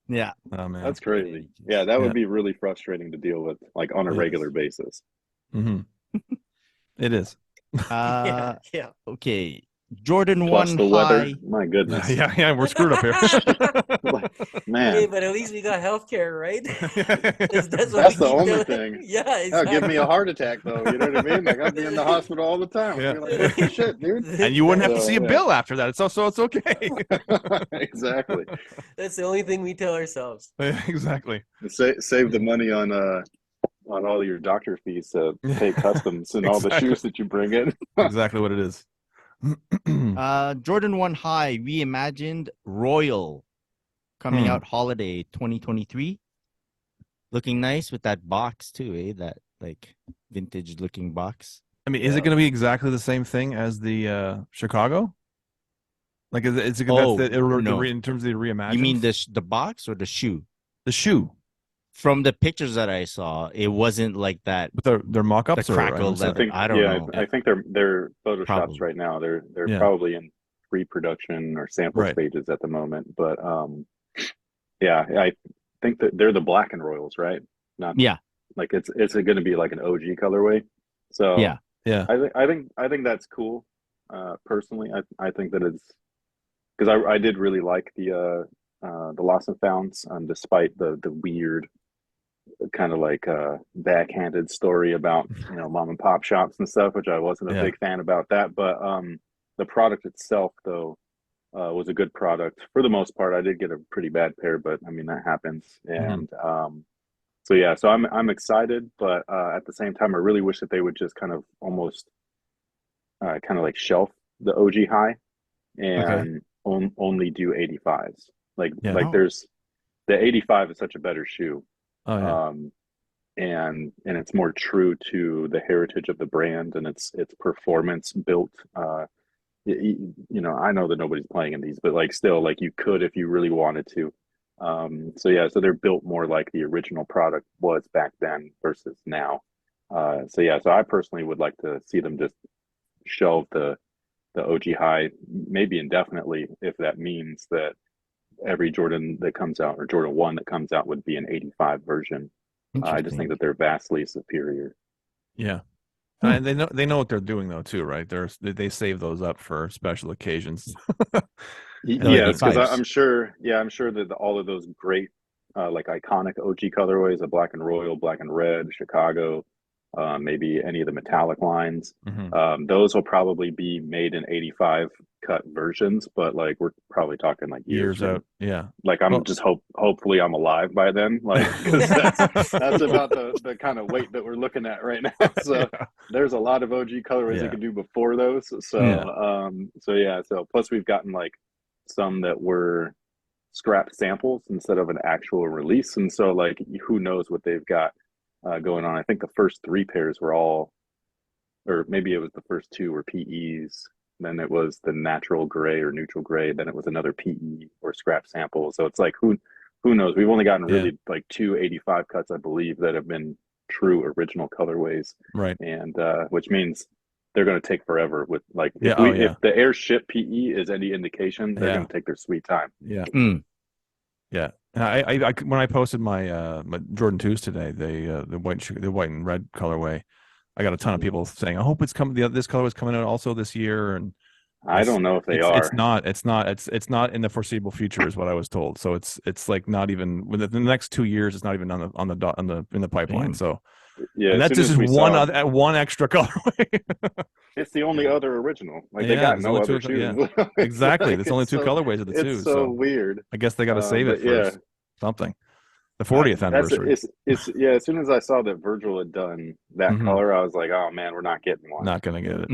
yeah. Oh man. that's crazy. Yeah, that would Yeah. be really frustrating to deal with, like on a Yes. regular basis. Mm-hmm. It is. Yeah, yeah. Okay. Jordan Plus 1 the weather. high. My goodness. Yeah, we're screwed up here. Man. Hey, but at least we got healthcare, right? That's That's what we the keep only telling- thing. Yeah, Oh, exactly. give me a heart attack though. You know what I mean? Like I'd be in the hospital all the time. Yeah. I'd be like, what the shit, dude? And you wouldn't have to So, see a yeah. bill after that. So it's okay. Exactly. That's the only thing we tell ourselves. Exactly. Save the money on all your doctor fees to pay customs and all the Exactly. shoes that you bring in. Exactly what it is. Jordan 1 high reimagined Royal coming Hmm. out holiday 2023. Looking nice with that box too, eh? That like vintage looking box. I mean, is it going to be exactly the same thing as the Chicago? Like, is it Oh, that's no. in terms of the reimagined? You mean the box or the shoe? the shoe From the pictures that I saw, it wasn't like that. with their mock-ups? The crackle leather. I don't know. I think they're photoshops Probably. right now. They're Yeah. probably in pre-production or sample Right. stages at the moment. But yeah, I think that they're the black and royals, right? Not Yeah. like it's going to be like an OG colorway. So Yeah. Yeah. I think that's cool. Personally, I think that it's because I did really like the Lost and Founds, despite the weird kind of like backhanded story about mom and pop shops and stuff, which I wasn't a Yeah. big fan about that. But the product itself, though, was a good product for the most part. I did get a pretty bad pair, but I mean that happens. And so yeah, so I'm excited, but at the same time, I really wish that they would just kind of almost kind of like shelf the OG high and only do 85s. Like Yeah. like there's the 85 is such a better shoe. Oh yeah. And it's more true to the heritage of the brand and its performance built. I know that nobody's playing in these, but like still, like you could if you really wanted to. So yeah, so they're built more like the original product was back then versus now. So yeah, so I personally would like to see them just shelve the OG high, maybe indefinitely, if that means that every Jordan that comes out or Jordan 1 that comes out would be an 85 version. I just think that they're vastly superior. Yeah. And they know what they're doing though too, right? They save those up for special occasions. Yes, because I'm sure that all of those great like iconic OG colorways, the black and royal, black and red, Chicago, maybe any of the metallic lines, those will probably be made in 85 cut versions, but like we're probably talking like years out. Yeah. Like I'm just hopefully I'm alive by then, like because that's about the kind of weight that we're looking at right now. So there's a lot of OG colorways you can do before those. So plus we've gotten like some that were scrap samples instead of an actual release, and so like who knows what they've got going on. I think the first 3 pairs were all, or maybe it was the first 2 were PEs, then it was the natural gray or neutral gray, then it was another PE or scrap sample. So it's like who knows. We've only gotten really like 2 85 cuts, I believe, that have been true original colorways, right? And which means they're going to take forever with like if the airship PE is any indication, they're going to take their sweet time. Yeah. Yeah. And I when I posted my my Jordan 2s today, the white and red colorway, I got a ton of people saying, I hope it's coming. This color is coming out also this year, and I don't know if they are. It's not in the foreseeable future, is what I was told. So it's like not even within the next 2 years. It's not even in the pipeline. So yeah, and that's just one extra colorway. It's the only other original. Like they got no other shoes. Yeah. Exactly. There's only two colorways of the two. It's so weird. I guess they got to save it for something. The 40th anniversary. As soon as I saw that Virgil had done that color, I was like, oh man, we're not getting one. Not gonna get it.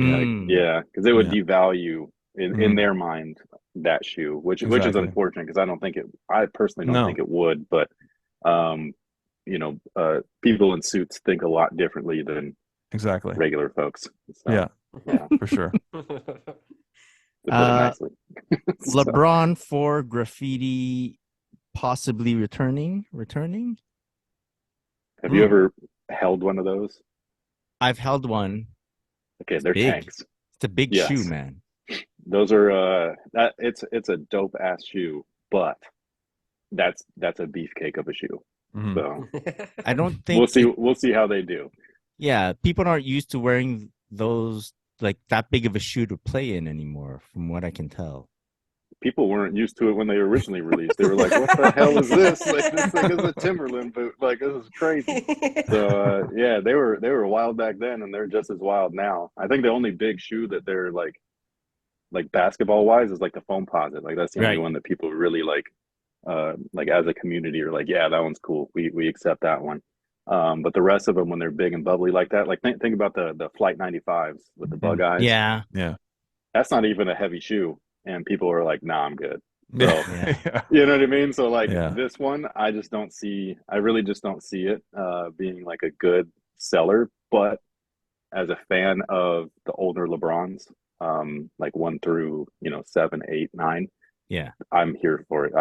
Yeah, because it would devalue in their mind that shoe, which is unfortunate because I personally don't think it would, but people in suits think a lot differently than regular folks. So, yeah, for sure. LeBron for Graffiti possibly returning. Have you ever held one of those? I've held one. Okay, they're tanks. It's a big shoe, man. Those are it's a dope ass shoe, but that's a beefcake of a shoe. So I don't think we'll see how they do. Yeah, people aren't used to wearing those like that big of a shoe to play in anymore, from what I can tell. People weren't used to it when they originally released. They were like, "What the hell is this? Like, this thing is a Timberland boot. Like, this is crazy." So they were wild back then, and they're just as wild now. I think the only big shoe that they're like basketball wise is like the Foamposite. Like that's the only one that people really like as a community are like, yeah, that one's cool. We accept that one. But the rest of them, when they're big and bubbly like that, like think about the Flight 95s with the bug eyes. Yeah. That's not even a heavy shoe. And people are like, nah, I'm good. So, you know what I mean? So this one, I really just don't see it being like a good seller. But as a fan of the older LeBrons, like 1 through 7, 8, 9, I'm here for it.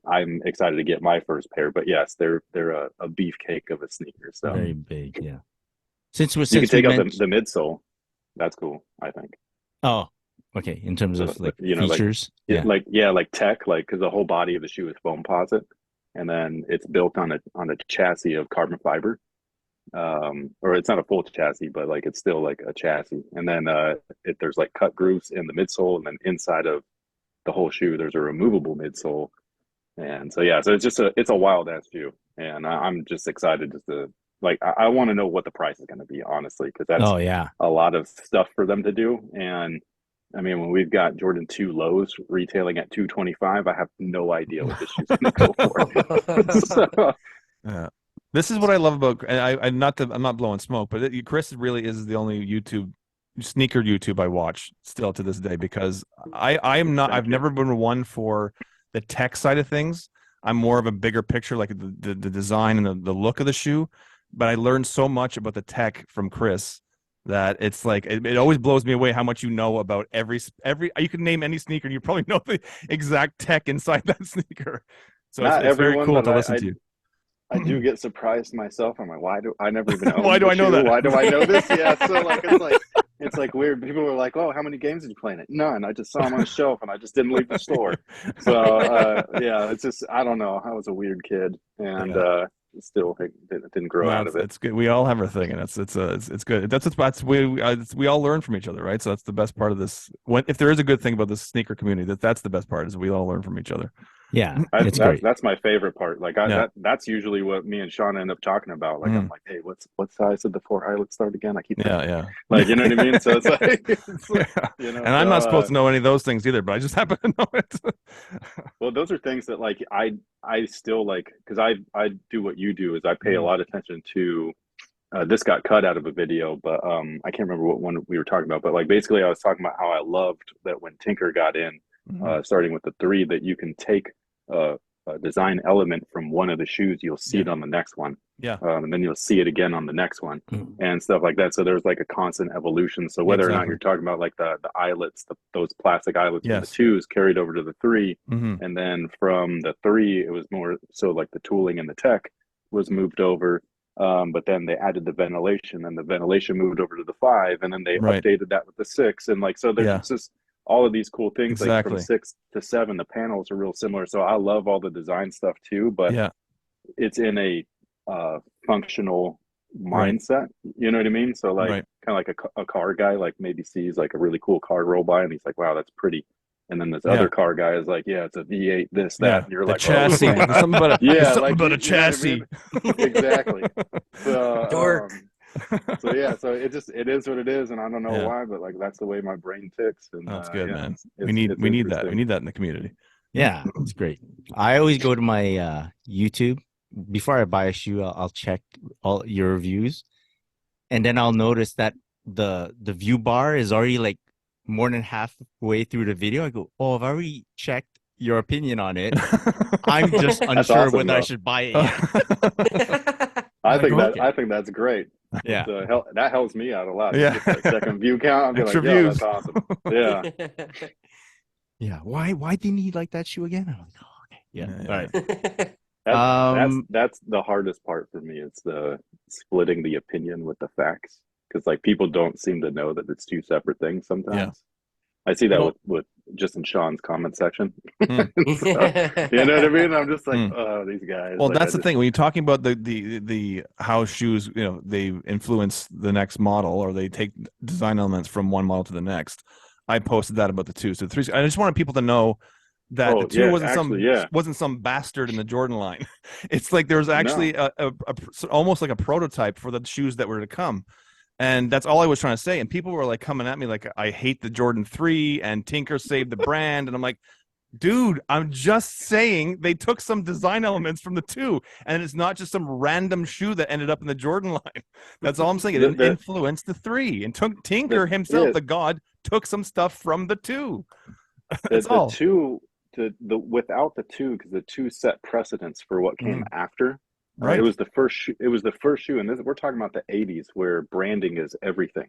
I'm excited to get my first pair. But yes, they're a beefcake of a sneaker. So very big, yeah. You can take out the midsole. That's cool, I think. Oh, okay. In terms of features, like tech, because the whole body of the shoe is Foamposite, and then it's built on a chassis of carbon fiber, or it's not a full chassis, but like it's still like a chassis. And then there's like cut grooves in the midsole, and then inside of the whole shoe there's a removable midsole. And so so it's a wild ass shoe, and I'm just excited to I want to know what the price is going to be, honestly, because that's a lot of stuff for them to do. And I mean, when we've got Jordan 2 lows retailing at $225, I have no idea what this shoe's going to go for. This is what I love about, and I'm not blowing smoke, but Chris really is the only sneaker YouTube I watch still to this day, because I've never been one for the tech side of things. I'm more of a bigger picture, like the design and the look of the shoe. But I learned so much about the tech from Chris that it's like it always blows me away how much you know about every you can name any sneaker and you probably know the exact tech inside that sneaker. So it's very cool to listen to you. I do get surprised myself. I'm like, why do I never even know? Why do I know that? Why do I know this? Yeah, so it's like weird. People are like, "Oh, how many games did you play in it?" None. I just saw them on the shelf and I just didn't leave the store. So it's just I don't know. I was a weird kid and still didn't grow out of it. It's good. We all have our thing, and it's good. That's we all learn from each other, right? So that's the best part of this. If there is a good thing about this sneaker community, that's the best part, is we all learn from each other. Yeah, it's great. That's my favorite part. Like that's usually what me and Sean end up talking about. Like I'm like, hey, what size did the 4 eyelets start again? I keep like, you know what I mean? So it's like and I'm not supposed to know any of those things either, but I just happen to know it. Well, those are things that like I still like, because I do what you do, is I pay a lot of attention to. This got cut out of a video, but I can't remember what one we were talking about. But like basically, I was talking about how I loved that when Tinker got in, starting with the 3, that you can take a design element from one of the shoes, you'll see it on the next one, and then you'll see it again on the next one, and stuff like that. So there's like a constant evolution. So whether or not you're talking about like the eyelets, those plastic eyelets from the 2s carried over to the 3, and then from the 3 it was more so like the tooling and the tech was moved over. But then they added the ventilation, and the ventilation moved over to the 5, and then they updated that with the 6, and like so there's just all of these cool things. Like from 6 to 7, the panels are real similar. So I love all the design stuff too, but it's in a functional mindset. You know what I mean? So like kind of like a car guy, like maybe sees like a really cool car roll by, and he's like, "Wow, that's pretty." And then this other car guy is like, "Yeah, it's a V8, this, that." And you're the like, chassis. "Oh, there's something about a, yeah, something like, about a chassis. I mean? Exactly. So, Dork. so yeah, so it is what it is, and I don't know why, but like that's the way my brain ticks. And that's good, man. It's we need that. We need that in the community. Yeah, it's great. I always go to my YouTube before I buy a shoe. I'll check all your reviews, and then I'll notice that the view bar is already like more than halfway through the video. I go, "Oh, I've already checked your opinion on it. I'm just unsure whether I should buy it yet." I think that's great. Yeah, that helps me out a lot. Yeah, like second view count. I'm like, "Yo, that's awesome." Yeah. Yeah. Why do you need like that shoe again? I'm like, "Oh, okay." Yeah. All right. That's the hardest part for me. It's the splitting the opinion with the facts, because like people don't seem to know that it's two separate things sometimes. Yeah. I see that with just in Sean's comment section. So, you know what I mean? I'm just like, oh, these guys. Well, like, that's the thing. When you're talking about the how shoes, you know, they influence the next model, or they take design elements from one model to the next. I posted that about the 2. So the 3. I just wanted people to know that the 2 wasn't some bastard in the Jordan line. It's like there was actually a almost like a prototype for the shoes that were to come. And that's all I was trying to say. And people were like coming at me like, I hate the Jordan 3 and Tinker saved the brand. And I'm like, dude, I'm just saying they took some design elements from the 2. And it's not just some random shoe that ended up in the Jordan line. That's all I'm saying. It influenced the 3. And Tinker himself, the god, took some stuff from the 2. That's all. The 2, without the 2, because the 2 set precedence for what came after. Right. It was the first shoe, and we're talking about the 80s, where branding is everything.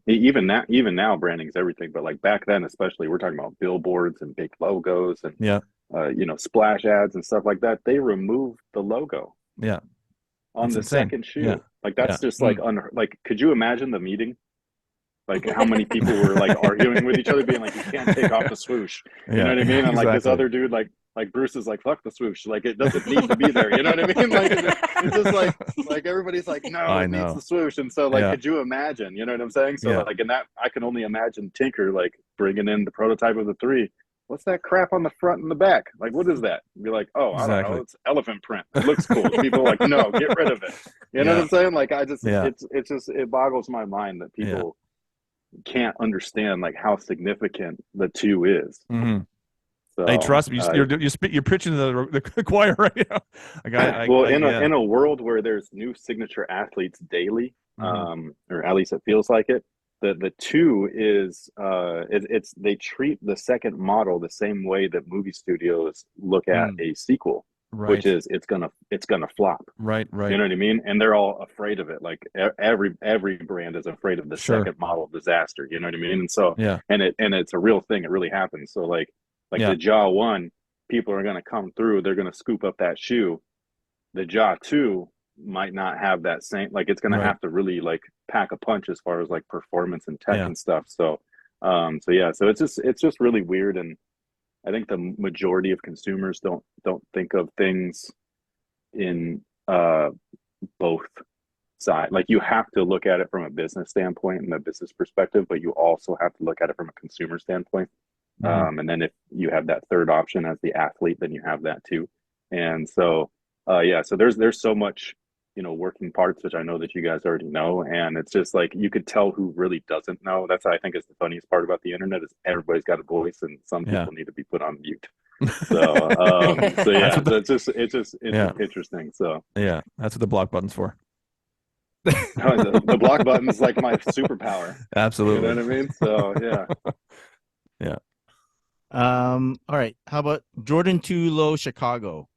Even now branding is everything, but like back then especially, we're talking about billboards and big logos and you know, splash ads and stuff like that. They removed the logo on the second shoe. Like that's just like like, could you imagine the meeting? Like how many people were like arguing with each other, being like, "You can't take off the swoosh." You know what I mean? And like this other dude, like Bruce is like, "Fuck the swoosh." Like it doesn't need to be there. You know what I mean? Like it's just like everybody's like, "No, it needs the swoosh." And so like, could you imagine? You know what I'm saying? So like in that, I can only imagine Tinker like bringing in the prototype of the 3. What's that crap on the front and the back? Like, what is that? Be like, "Oh, I don't know. It's elephant print. It looks cool." People are like, "No, get rid of it." You know what I'm saying? Like I just, it boggles my mind that people can't understand like how significant the 2 is. So, hey, trust me, you're preaching to the choir right now. In a world where there's new signature athletes daily, or at least it feels like it, the 2 is they treat the second model the same way that movie studios look at a sequel. Which is it's gonna flop. Right. You know what I mean? And they're all afraid of it. Like every brand is afraid of the second model disaster. You know what I mean? And so and it's a real thing. It really happens. So like the Jaw 1, people are gonna come through. They're gonna scoop up that shoe. The Jaw 2 might not have that same. Like it's gonna have to really like pack a punch as far as like performance and tech and stuff. So so it's just really weird. And I think the majority of consumers don't think of things in both sides. Like you have to look at it from a business standpoint and a business perspective, but you also have to look at it from a consumer standpoint. And then if you have that third option as the athlete, then you have that too. And so so there's so much, you know, working parts, which I know that you guys already know. And it's just like, you could tell who really doesn't know. That's I think is the funniest part about the internet, is everybody's got a voice and some people need to be put on mute. So, it's interesting. So that's what the block button's for. The block button is like my superpower. Absolutely. You know what I mean? So all right. How about Jordan 2 Low Chicago?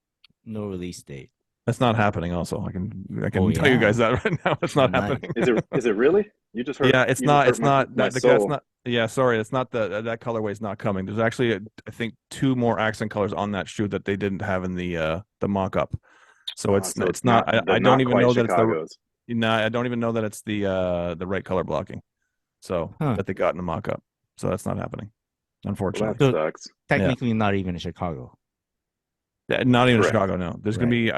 No release date. That's not happening. Also, I can tell you guys that right now. It's not happening. Is it really? You just heard? Yeah, it's not. It's not. That's not. Yeah, sorry, it's not that colorway is not coming. There's actually I think 2 more accent colors on that shoe that they didn't have in the mock-up. So it's So it's not. I don't not even quite know that Chicago's. it's the. No, I don't even know that it's the right color blocking. So that they got in the mock-up. So that's not happening, unfortunately. Well, that sucks. Technically, not even in Chicago. Not even in Correct. Chicago. No, there's gonna be.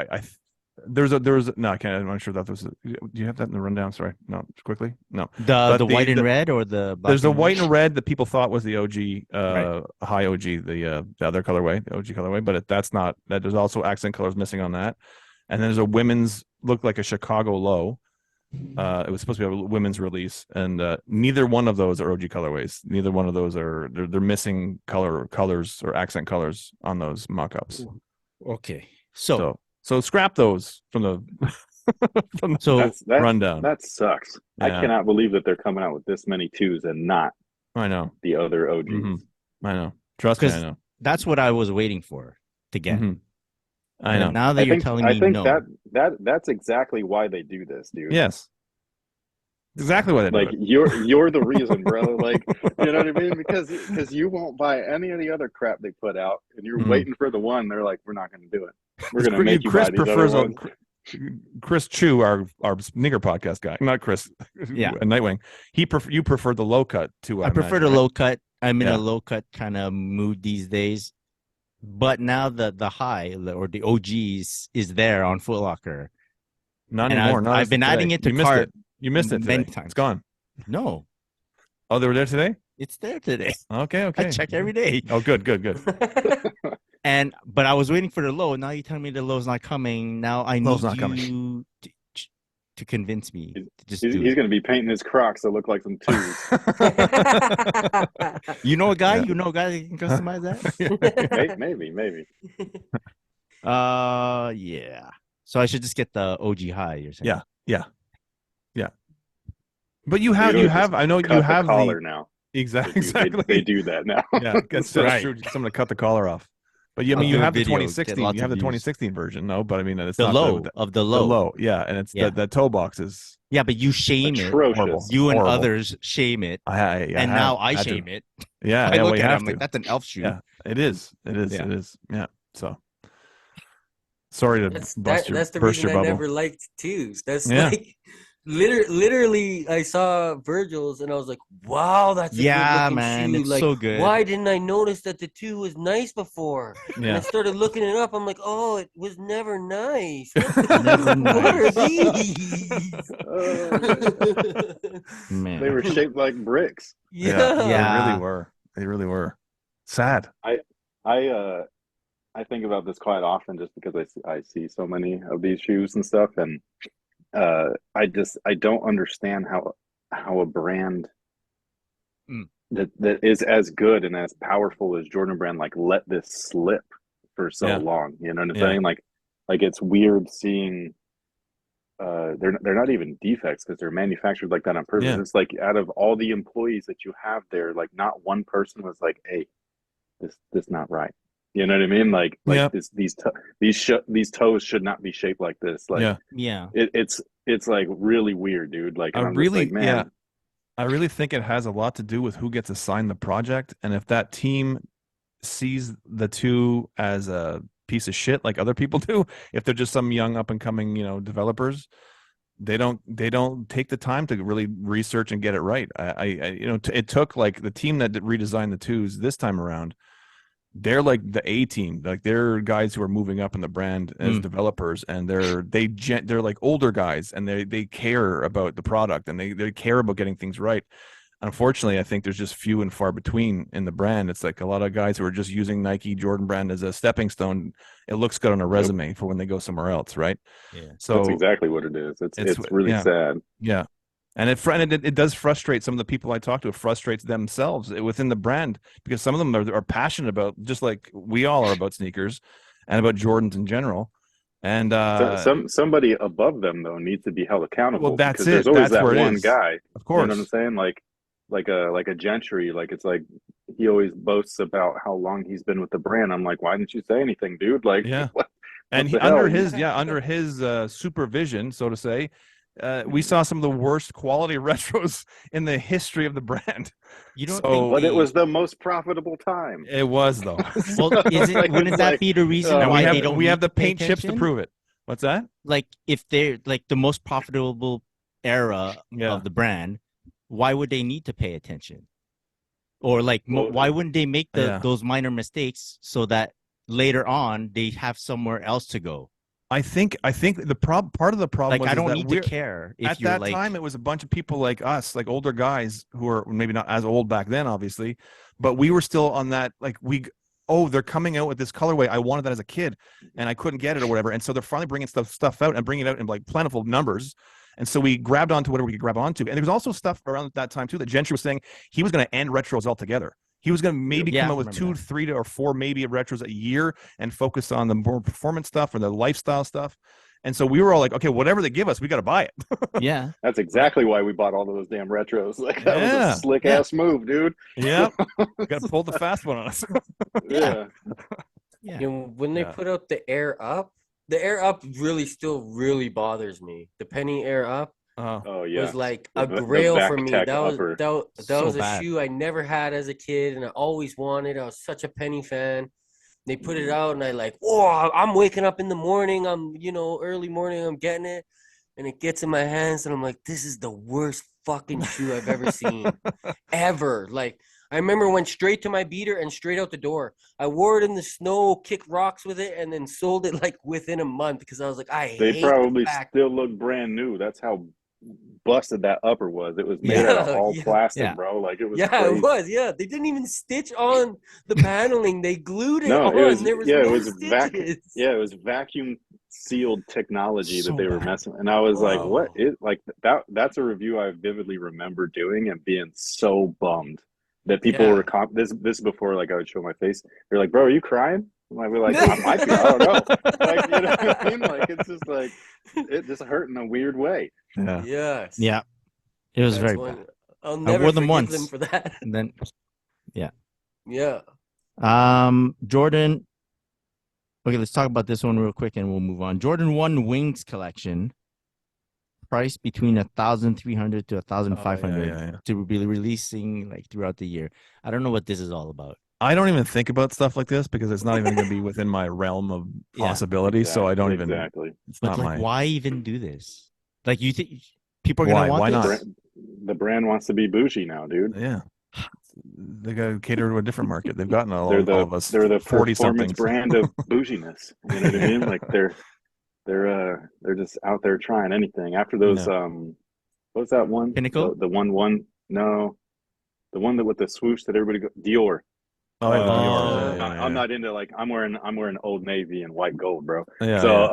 There's no. I can't. I'm not sure that was. Do you have that in the rundown? Sorry, no. Quickly, no. The white and red or the black there's the and white and red that people thought was the OG, high OG, the other colorway, the OG colorway, but that's not. That there's also accent colors missing on that, and then there's a women's looked like a Chicago low. It was supposed to be a women's release, and neither one of those are OG colorways. Neither one of those are. They're missing colors or accent colors on those mock-ups. Okay, so scrap those from the rundown. That sucks. Yeah. I cannot believe that they're coming out with this many twos and not. I know the other OGs. Mm-hmm. I know. Trust me, I know. That's what I was waiting for to get. Mm-hmm. I know. Now that you're telling me, I think no. that's exactly why they do this, dude. Yes. Exactly what they do. You're the reason, bro. Like, you know what I mean? Because you won't buy any of the other crap they put out, and you're waiting for the one. They're like, we're not going to do it. We're going to make you buy these other ones. Chris Chu, our sneaker podcast guy, not Chris. Yeah, Nightwing. You prefer the low cut to. I prefer the low cut. I'm in a low cut kind of mood these days. But now the high or the OGs is there on Foot Locker. Not anymore. I've been adding it to cart. You missed it many times. It's gone. No. Oh, they were there today? It's there today. Okay. I check every day. Oh, good. But I was waiting for the low. Now you tell me the low's not coming. Now I need you to convince me to just do it. He's going to be painting his Crocs to look like some twos. You know a guy? You know a guy that can customize that? Maybe. Yeah. So I should just get the OG high. You're saying? Yeah. But you have. I know you have the collar now. Exactly. They do that now. Yeah, that's true. Someone to cut the collar off. But you have the 2016. You have the 2016 version. No, but I mean it's the not low of the low. The low, yeah, and it's the toe box is. Yeah, but you shame atrocious. it. You and others shame it. Now I shame it. Yeah, I look at it. I'm like, that's an elf shoe. Yeah, it is. Yeah. So sorry to burst that's the burst reason your I bubble. never liked twos. That's like literally I saw Virgil's and I was like, wow, that's a good looking man, shoe. it's Like, so good. why didn't I notice that the two was nice before? Yeah. And I started looking it up. I'm like, oh, it was never nice. Never nice. What are these? Man. They were shaped like bricks. Yeah. They really were. Sad. I think about this quite often just because I see so many of these shoes and stuff, and I don't understand how a brand that is as good and as powerful as Jordan Brand let this slip for so long. You know what I'm saying? Like it's weird seeing they're not even defects because they're manufactured like that on purpose. Yeah. It's like out of all the employees that you have there, like not one person was like, hey, this not right. You know what I mean? Like these toes should not be shaped like this. Like it's like really weird, dude. Like I really think it has a lot to do with who gets assigned the project, and if that team sees the two as a piece of shit like other people do, if they're just some young up and coming developers, they don't take the time to really research and get it right. It took like the team that redesigned the twos this time around. They're like the A team, like they're guys who are moving up in the brand as developers, and they're like older guys, and they care about the product, and they care about getting things right. Unfortunately, I think there's just few and far between in the brand. It's like a lot of guys who are just using Nike Jordan Brand as a stepping stone. It looks good on a resume for when they go somewhere else, right? Yeah. So that's exactly what it is. It's really sad. Yeah. And it does frustrate some of the people I talk to. It frustrates themselves within the brand because some of them are passionate about, just like we all are, about sneakers and about Jordans in general. And somebody above them though needs to be held accountable. Well, that's because it. There's always that's that one guy. Of course, you know what I'm saying? Like a Gentry. Like it's like he always boasts about how long he's been with the brand. I'm like, why didn't you say anything, dude? Like, yeah. What and he, under his supervision, so to say. We saw some of the worst quality retros in the history of the brand. You don't think? But it was the most profitable time. It was though. Well, wouldn't that be the reason why they don't? We have the paint chips to prove it. What's that? Like if they're like the most profitable era of the brand, why would they need to pay attention? Or like, why wouldn't they make those minor mistakes so that later on they have somewhere else to go? I think the part of the problem was I don't that need to care if at you're that like, time it was a bunch of people like us, like older guys who are maybe not as old back then, obviously, but we were still on that like they're coming out with this colorway. I wanted that as a kid and I couldn't get it or whatever, and so they're finally bringing stuff out and bringing it out in like plentiful numbers. And so we grabbed onto whatever we could grab onto. And there was also stuff around that time too that Gentry was saying he was going to end retros altogether. He was going to maybe come out with 2, 3 or 4 maybe retros a year and focus on the more performance stuff or the lifestyle stuff. And so we were all like, okay, whatever they give us, we got to buy it. Yeah. That's exactly why we bought all of those damn retros. Like that was a slick ass move, dude. Yeah. Got to pull the fast one on us. Yeah. You know, when they put out the Air Up really still really bothers me. The Penny Air Up was like a grail for me. That was a shoe I never had as a kid and I always wanted. I was such a Penny fan. They put it out and I like, whoa, I'm waking up in the morning. I'm, early morning, I'm getting it. And it gets in my hands and I'm like, this is the worst fucking shoe I've ever seen. Ever. Like, I remember went straight to my beater and straight out the door. I wore it in the snow, kicked rocks with it, and then sold it like within a month because I was like, They probably still look brand new. That's how busted that upper was. It was made out of all plastic, bro. Like it was crazy. It was. Yeah, they didn't even stitch on the paneling. They glued it on. There was it was vacuum sealed technology that they were messing with. And I was like, what is like that? That's a review I vividly remember doing and being so bummed that people were this is before like I would show my face. They're like, bro, are you crying? I'd be like, I might be. I don't know. Like, you know what I mean? Like it's just like it just hurt in a weird way. Yeah. Yes. Yeah. It was very bad. I'll never forgive them for that. And then Yeah. Jordan. Okay, let's talk about this one real quick and we'll move on. Jordan 1 Wings collection. Price between 1,300 to 1,500 to be releasing like throughout the year. I don't know what this is all about. I don't even think about stuff like this because it's not even going to be within my realm of possibility. So I don't even. It's but not like, why even do this? Like, you think people are going to want this? Not? The brand wants to be bougie now, dude. Yeah. They got to cater to a different market. They've gotten all of us. They're the performance brand of bouginess. You know what I mean? Like they're just out there trying anything. After those, what's that one? Pinnacle? The one. No, the one that with the swoosh that everybody Dior. Oh, Dior. I'm not into like I'm wearing Old Navy and white gold, bro. Yeah, so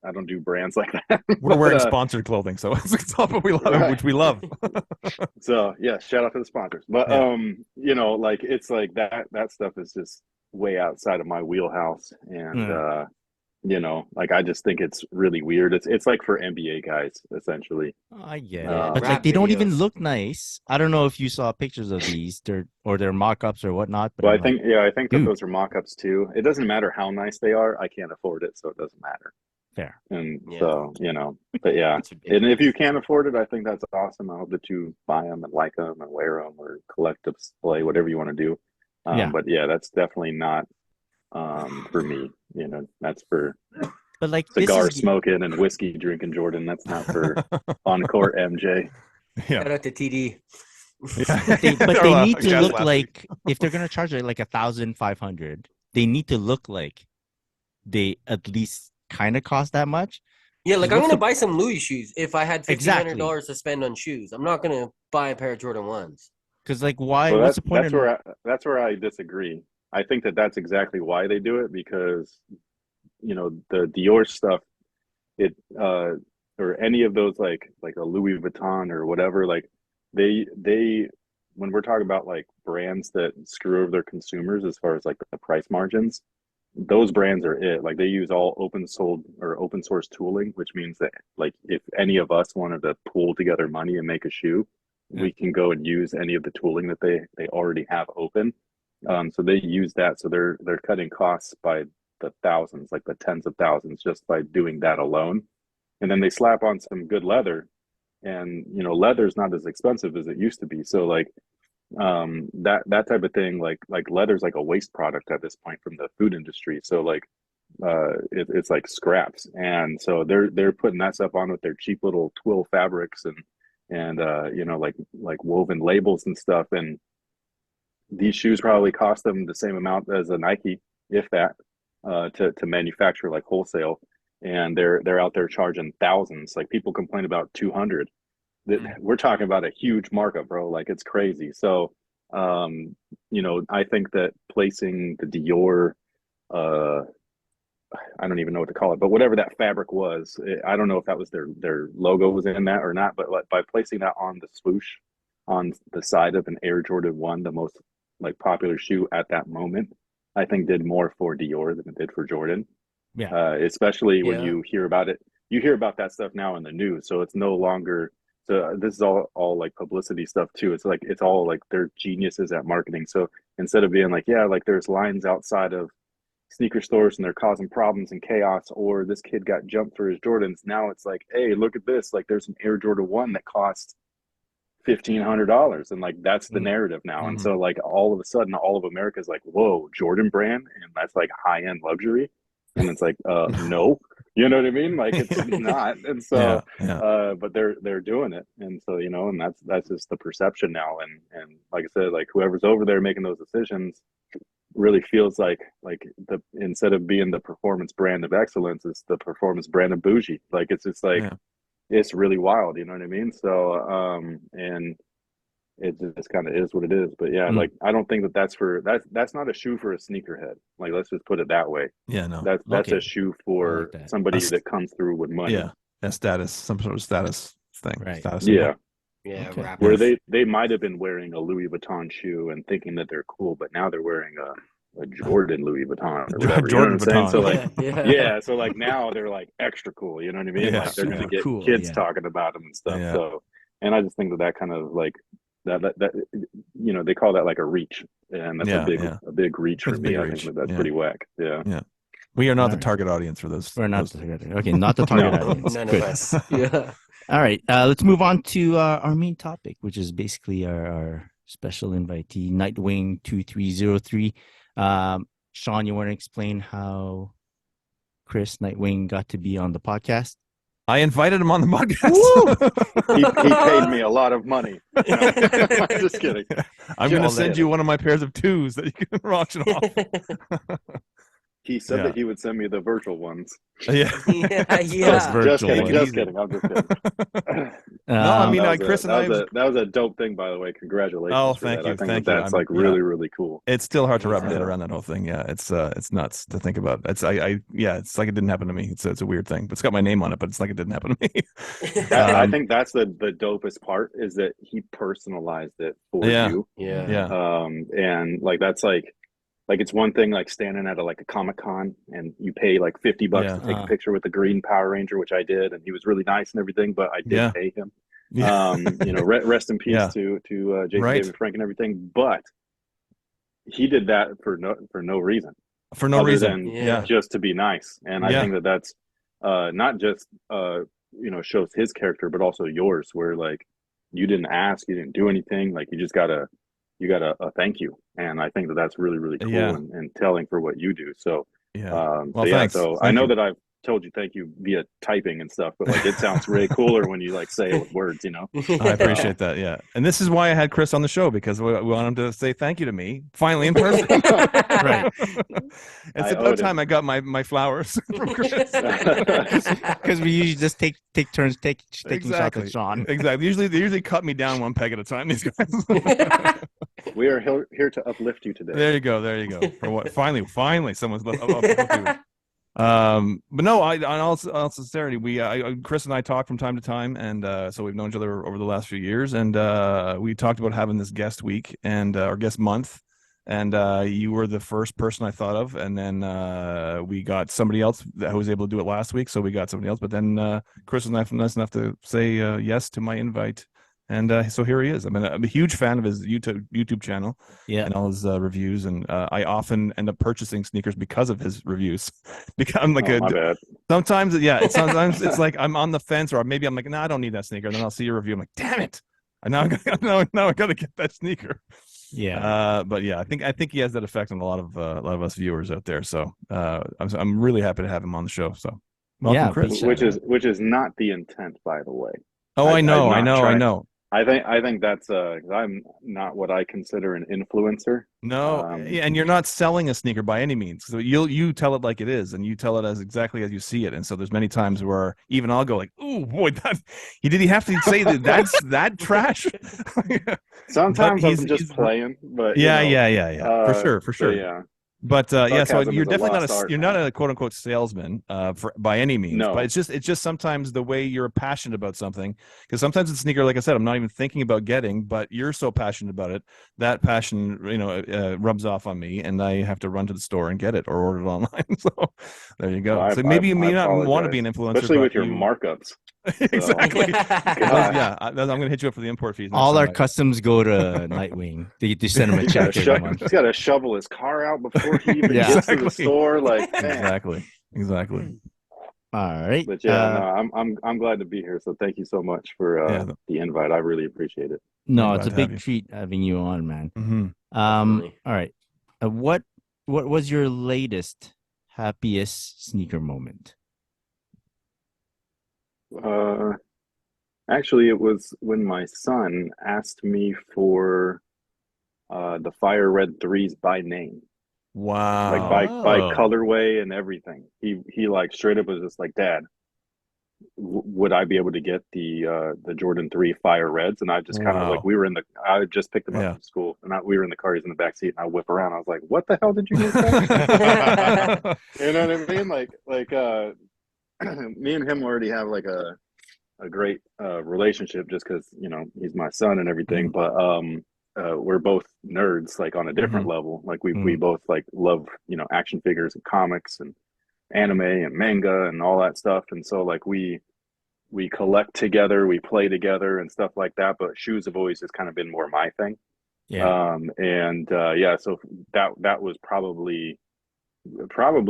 I don't do brands like that. We're wearing sponsored clothing, so it's all what we love, which we love. So yeah, shout out to the sponsors. But like it's like that stuff is just way outside of my wheelhouse, and like I just think it's really weird. It's like for NBA guys, essentially. I get it, but like they don't even look nice. I don't know if you saw pictures of these, they're mock-ups or whatnot. But I think that those are mock-ups too. It doesn't matter how nice they are. I can't afford it, so it doesn't matter. Fair. And so but yeah, and if you can't afford it, I think that's awesome. I hope that you buy them and like them and wear them or collect a display, whatever you want to do. But yeah, that's definitely not for me. That's for cigar smoking and whiskey drinking Jordan. That's not for on court MJ. Shout out to TD. But they need to look like, if they're gonna charge it like 1,500, they need to look like they at least kind of cost that much. Yeah, like I'm gonna buy some Louis shoes if I had $1,500 to spend on shoes. I'm not gonna buy a pair of Jordan 1s. Because like, why? What's the point? That's where I disagree. I think that's exactly why they do it, because the Dior stuff, or any of those like a Louis Vuitton or whatever, like they when we're talking about like brands that screw over their consumers as far as like the price margins, those brands are it. Like they use all open source tooling, which means that like if any of us wanted to pool together money and make a shoe, we can go and use any of the tooling that they already have open. So they use that. So they're cutting costs by the thousands, like the tens of thousands, just by doing that alone. And then they slap on some good leather, and leather's not as expensive as it used to be. So like that type of thing, like leather's like a waste product at this point from the food industry. So like it's like scraps, and so they're putting that stuff on with their cheap little twill fabrics and you know, like woven labels and stuff. And these shoes probably cost them the same amount as a Nike, if that, to manufacture, like wholesale. And they're out there charging thousands. Like, people complain about 200. We're talking about a huge markup, bro. Like, it's crazy. So, you know, I think that placing the Dior, I don't even know what to call it, but whatever that fabric was, I don't know if that was their logo was in that or not. But like, by placing that on the swoosh on the side of an Air Jordan 1, the most like popular shoe at that moment, I think did more for Dior than it did for Jordan. Yeah. Especially when you hear about it, you hear about that stuff now in the news. So it's no longer, so this is all like publicity stuff too. It's like, it's all like, they're geniuses at marketing. So instead of being like, yeah, like there's lines outside of sneaker stores and they're causing problems and chaos, or this kid got jumped for his Jordans, now it's like, hey, look at this, like there's an Air Jordan 1 that costs $1,500, and like that's the narrative now. And so like all of a sudden all of America's like, whoa, Jordan brand, and that's like high-end luxury. And it's like, no, you know what I mean? Like, it's not. And so but they're doing it. And so, you know, and that's just the perception now. And like I said, like whoever's over there making those decisions really feels like the, instead of being the performance brand of excellence, it's the performance brand of bougie. Like, it's just like, it's really wild, you know what I mean? So and it just kind of is what it is. But yeah, like, I don't think that's not a shoe for a sneakerhead. Like, let's just put it that way. Yeah, no, that's a shoe for somebody that comes through with money. Yeah, a status, some sort of status thing. Right. Status Okay. Where they might have been wearing a Louis Vuitton shoe and thinking that they're cool, but now they're wearing a Jordan Louis Vuitton or whatever. Jordan you know what I'm Vuitton. saying? So like, so like now they're like extra cool. You know what I mean? Like, they're gonna get kids talking about them and stuff. Yeah. So, and I just think that kind of like that you know, they call that like a reach, and that's a big reach for me. I think that's pretty whack. Yeah. We are not the target audience for those. We're not the target. Okay, not the target audience. None of us. Yeah. All right, let's move on to our main topic, which is basically our special invitee, Nightwing 2303. Sean, you want to explain how Chris Nightwing got to be on the podcast? I invited him on the podcast. he paid me a lot of money. I'm just kidding. I'm going to send you one of my pairs of twos that you can auction off. He said that he would send me the virtual ones. Yeah. Just kidding. I'm just kidding. No, I mean, Chris and I. That was a dope thing, by the way. Congratulations. Oh, thank you. I think that's like really, really cool. It's still hard to wrap my head around that whole thing. Yeah, it's nuts to think about. It's like it didn't happen to me. It's a weird thing, but it's got my name on it. But it's like it didn't happen to me. I think that's the dopest part, is that he personalized it for you. Yeah. And like, that's like it's one thing like standing at a Comic-Con and you pay like $50 to take a picture with the green Power Ranger, which I did, and he was really nice and everything, but I did pay him. You know, rest in peace to Jason David Frank and everything, but he did that for no reason. For no reason. Than just to be nice. And I think that's not just you know, shows his character, but also yours, where like you didn't ask, you didn't do anything, like you just got a thank you. And I think that's really, really cool and telling for what you do. So thanks. So I know that I've told you thank you via typing and stuff, but like it sounds way cooler when you like say it with words, you know. I appreciate that. Yeah. And this is why I had Chris on the show, because we want him to say thank you to me finally in person. Right. It's about time I got my flowers from Chris. Because we usually just take turns taking shots at Sean. Exactly. They usually cut me down one peg at a time, these guys. We are here to uplift you today. There you go. For what? Finally, someone's uplifted you. But no, on all sincerity, Chris and I talk from time to time, and so we've known each other over the last few years, and we talked about having this guest week and or guest month, and you were the first person I thought of, and then we got somebody else that was able to do it last week, so we got somebody else, but then Chris was nice enough to say yes to my invite. And so here he is. I mean, I'm a huge fan of his YouTube channel and all his reviews. And I often end up purchasing sneakers because of his reviews. Because I'm like, sometimes it's like I'm on the fence, or maybe I'm like, no, I don't need that sneaker. And then I'll see your review. I'm like, damn it. I got to get that sneaker. But yeah, I think he has that effect on a lot of us viewers out there. So I'm really happy to have him on the show. So welcome, Chris. Which is not the intent, by the way. Oh, I know. I think that's I'm not what I consider an influencer. No, and you're not selling a sneaker by any means. So you tell it like it is, and you tell it as exactly as you see it. And so there's many times where even I'll go like, "Oh boy, did he have to say that's that trash?" Sometimes I'm just playing, but for sure. So, yeah. But so you're definitely not a quote unquote salesman by any means. No. But it's just sometimes the way you're passionate about something. Because sometimes it's sneaker, like I said, I'm not even thinking about getting, but you're so passionate about it. That passion, rubs off on me, and I have to run to the store and get it or order it online. So there you go. Well, so maybe you may not want to be an influencer, especially with your markups. Exactly. Yeah, I'm going to hit you up for the import fees. All our customs go to Nightwing. They send him a check every month. He's got to shovel his car out before he even gets to the store. Like, man. Exactly. All right. But yeah, I'm glad to be here. So thank you so much for the invite. I really appreciate it. No, it's a big treat having you on, man. Mm-hmm. All right. What was your latest happiest sneaker moment? Actually, it was when my son asked me for the fire red 3s by name. Wow. Like by colorway and everything. He like straight up was just like, Dad, would I be able to get the Jordan 3 fire reds? And I just kind of like, I just picked them up from school, and we were in the car, he's in the back seat, and I whip around. I was like, what the hell did you just say? You know what I mean? Like me and him already have like a great relationship just because he's my son and everything. Mm-hmm. But we're both nerds, like on a different level. Like we both like love action figures and comics and anime and manga and all that stuff. And so like we collect together, we play together and stuff like that. But shoes have always just kind of been more my thing. So that was probably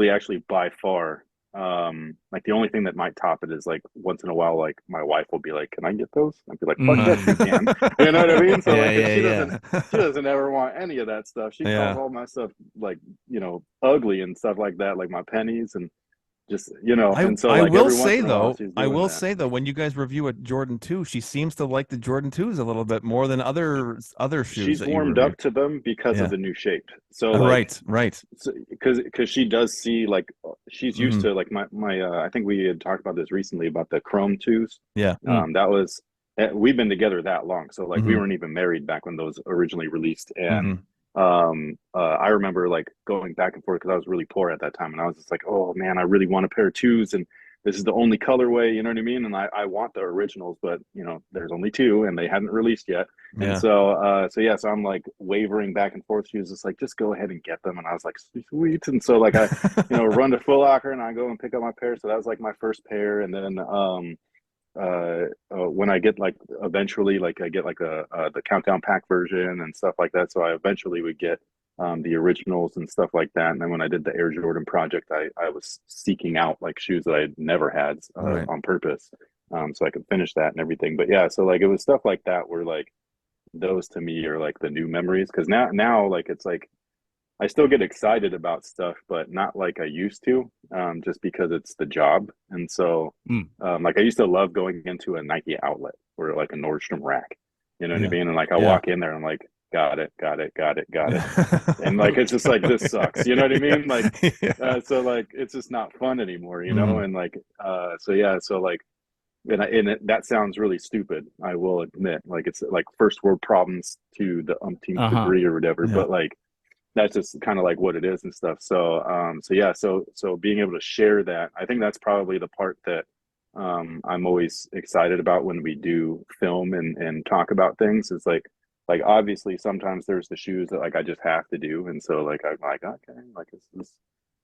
actually by far like the only thing that might top it is like once in a while, like my wife will be like, can I get those? I'd be like, fuck yes you can. You know what I mean? So she doesn't ever want any of that stuff. She calls all my stuff like ugly and stuff like that, like my pennies and just and so like, I will say though, when you guys review a Jordan 2, she seems to like the Jordan 2s a little bit more than other shoes. She's warmed up to them because of the new shape. So right. So, because she does see, like, she's used to, like, my I think we had talked about this recently about the Chrome 2s. That was, we've been together that long, so like we weren't even married back when those originally released. And I remember like going back and forth because I was really poor at that time, and I was just like, oh man, I really want a pair of 2s, and this is the only colorway, you know what I mean? And I want the originals, but there's only 2 and they hadn't released yet. And so I'm like wavering back and forth. She was just like, just go ahead and get them. And I was like, sweet. And so like I run to Foot Locker and I go and pick up my pair. So that was like my first pair. And then when I get like eventually, like I get like the countdown pack version and stuff like that, so I eventually would get the originals and stuff like that. And then when I did the Air Jordan project, I was seeking out like shoes that I had never had on purpose, so I could finish that and everything. But yeah, so like it was stuff like that where like those to me are like the new memories, because now like it's like I still get excited about stuff, but not like I used to, just because it's the job. And so, like I used to love going into a Nike outlet or like a Nordstrom rack, you know what I mean? And like I walk in there and I'm like, got it. And like, it's just like, this sucks, you know what I mean? Like, so like, it's just not fun anymore, And like, so like, that sounds really stupid, I will admit. Like, it's like first world problems to the umpteenth degree or whatever, but like, that's just kind of like what it is and stuff. So so being able to share that, I think that's probably the part that I'm always excited about when we do film and talk about things. It's like obviously sometimes there's the shoes that like I just have to do, and so like I'm like, okay, like it's this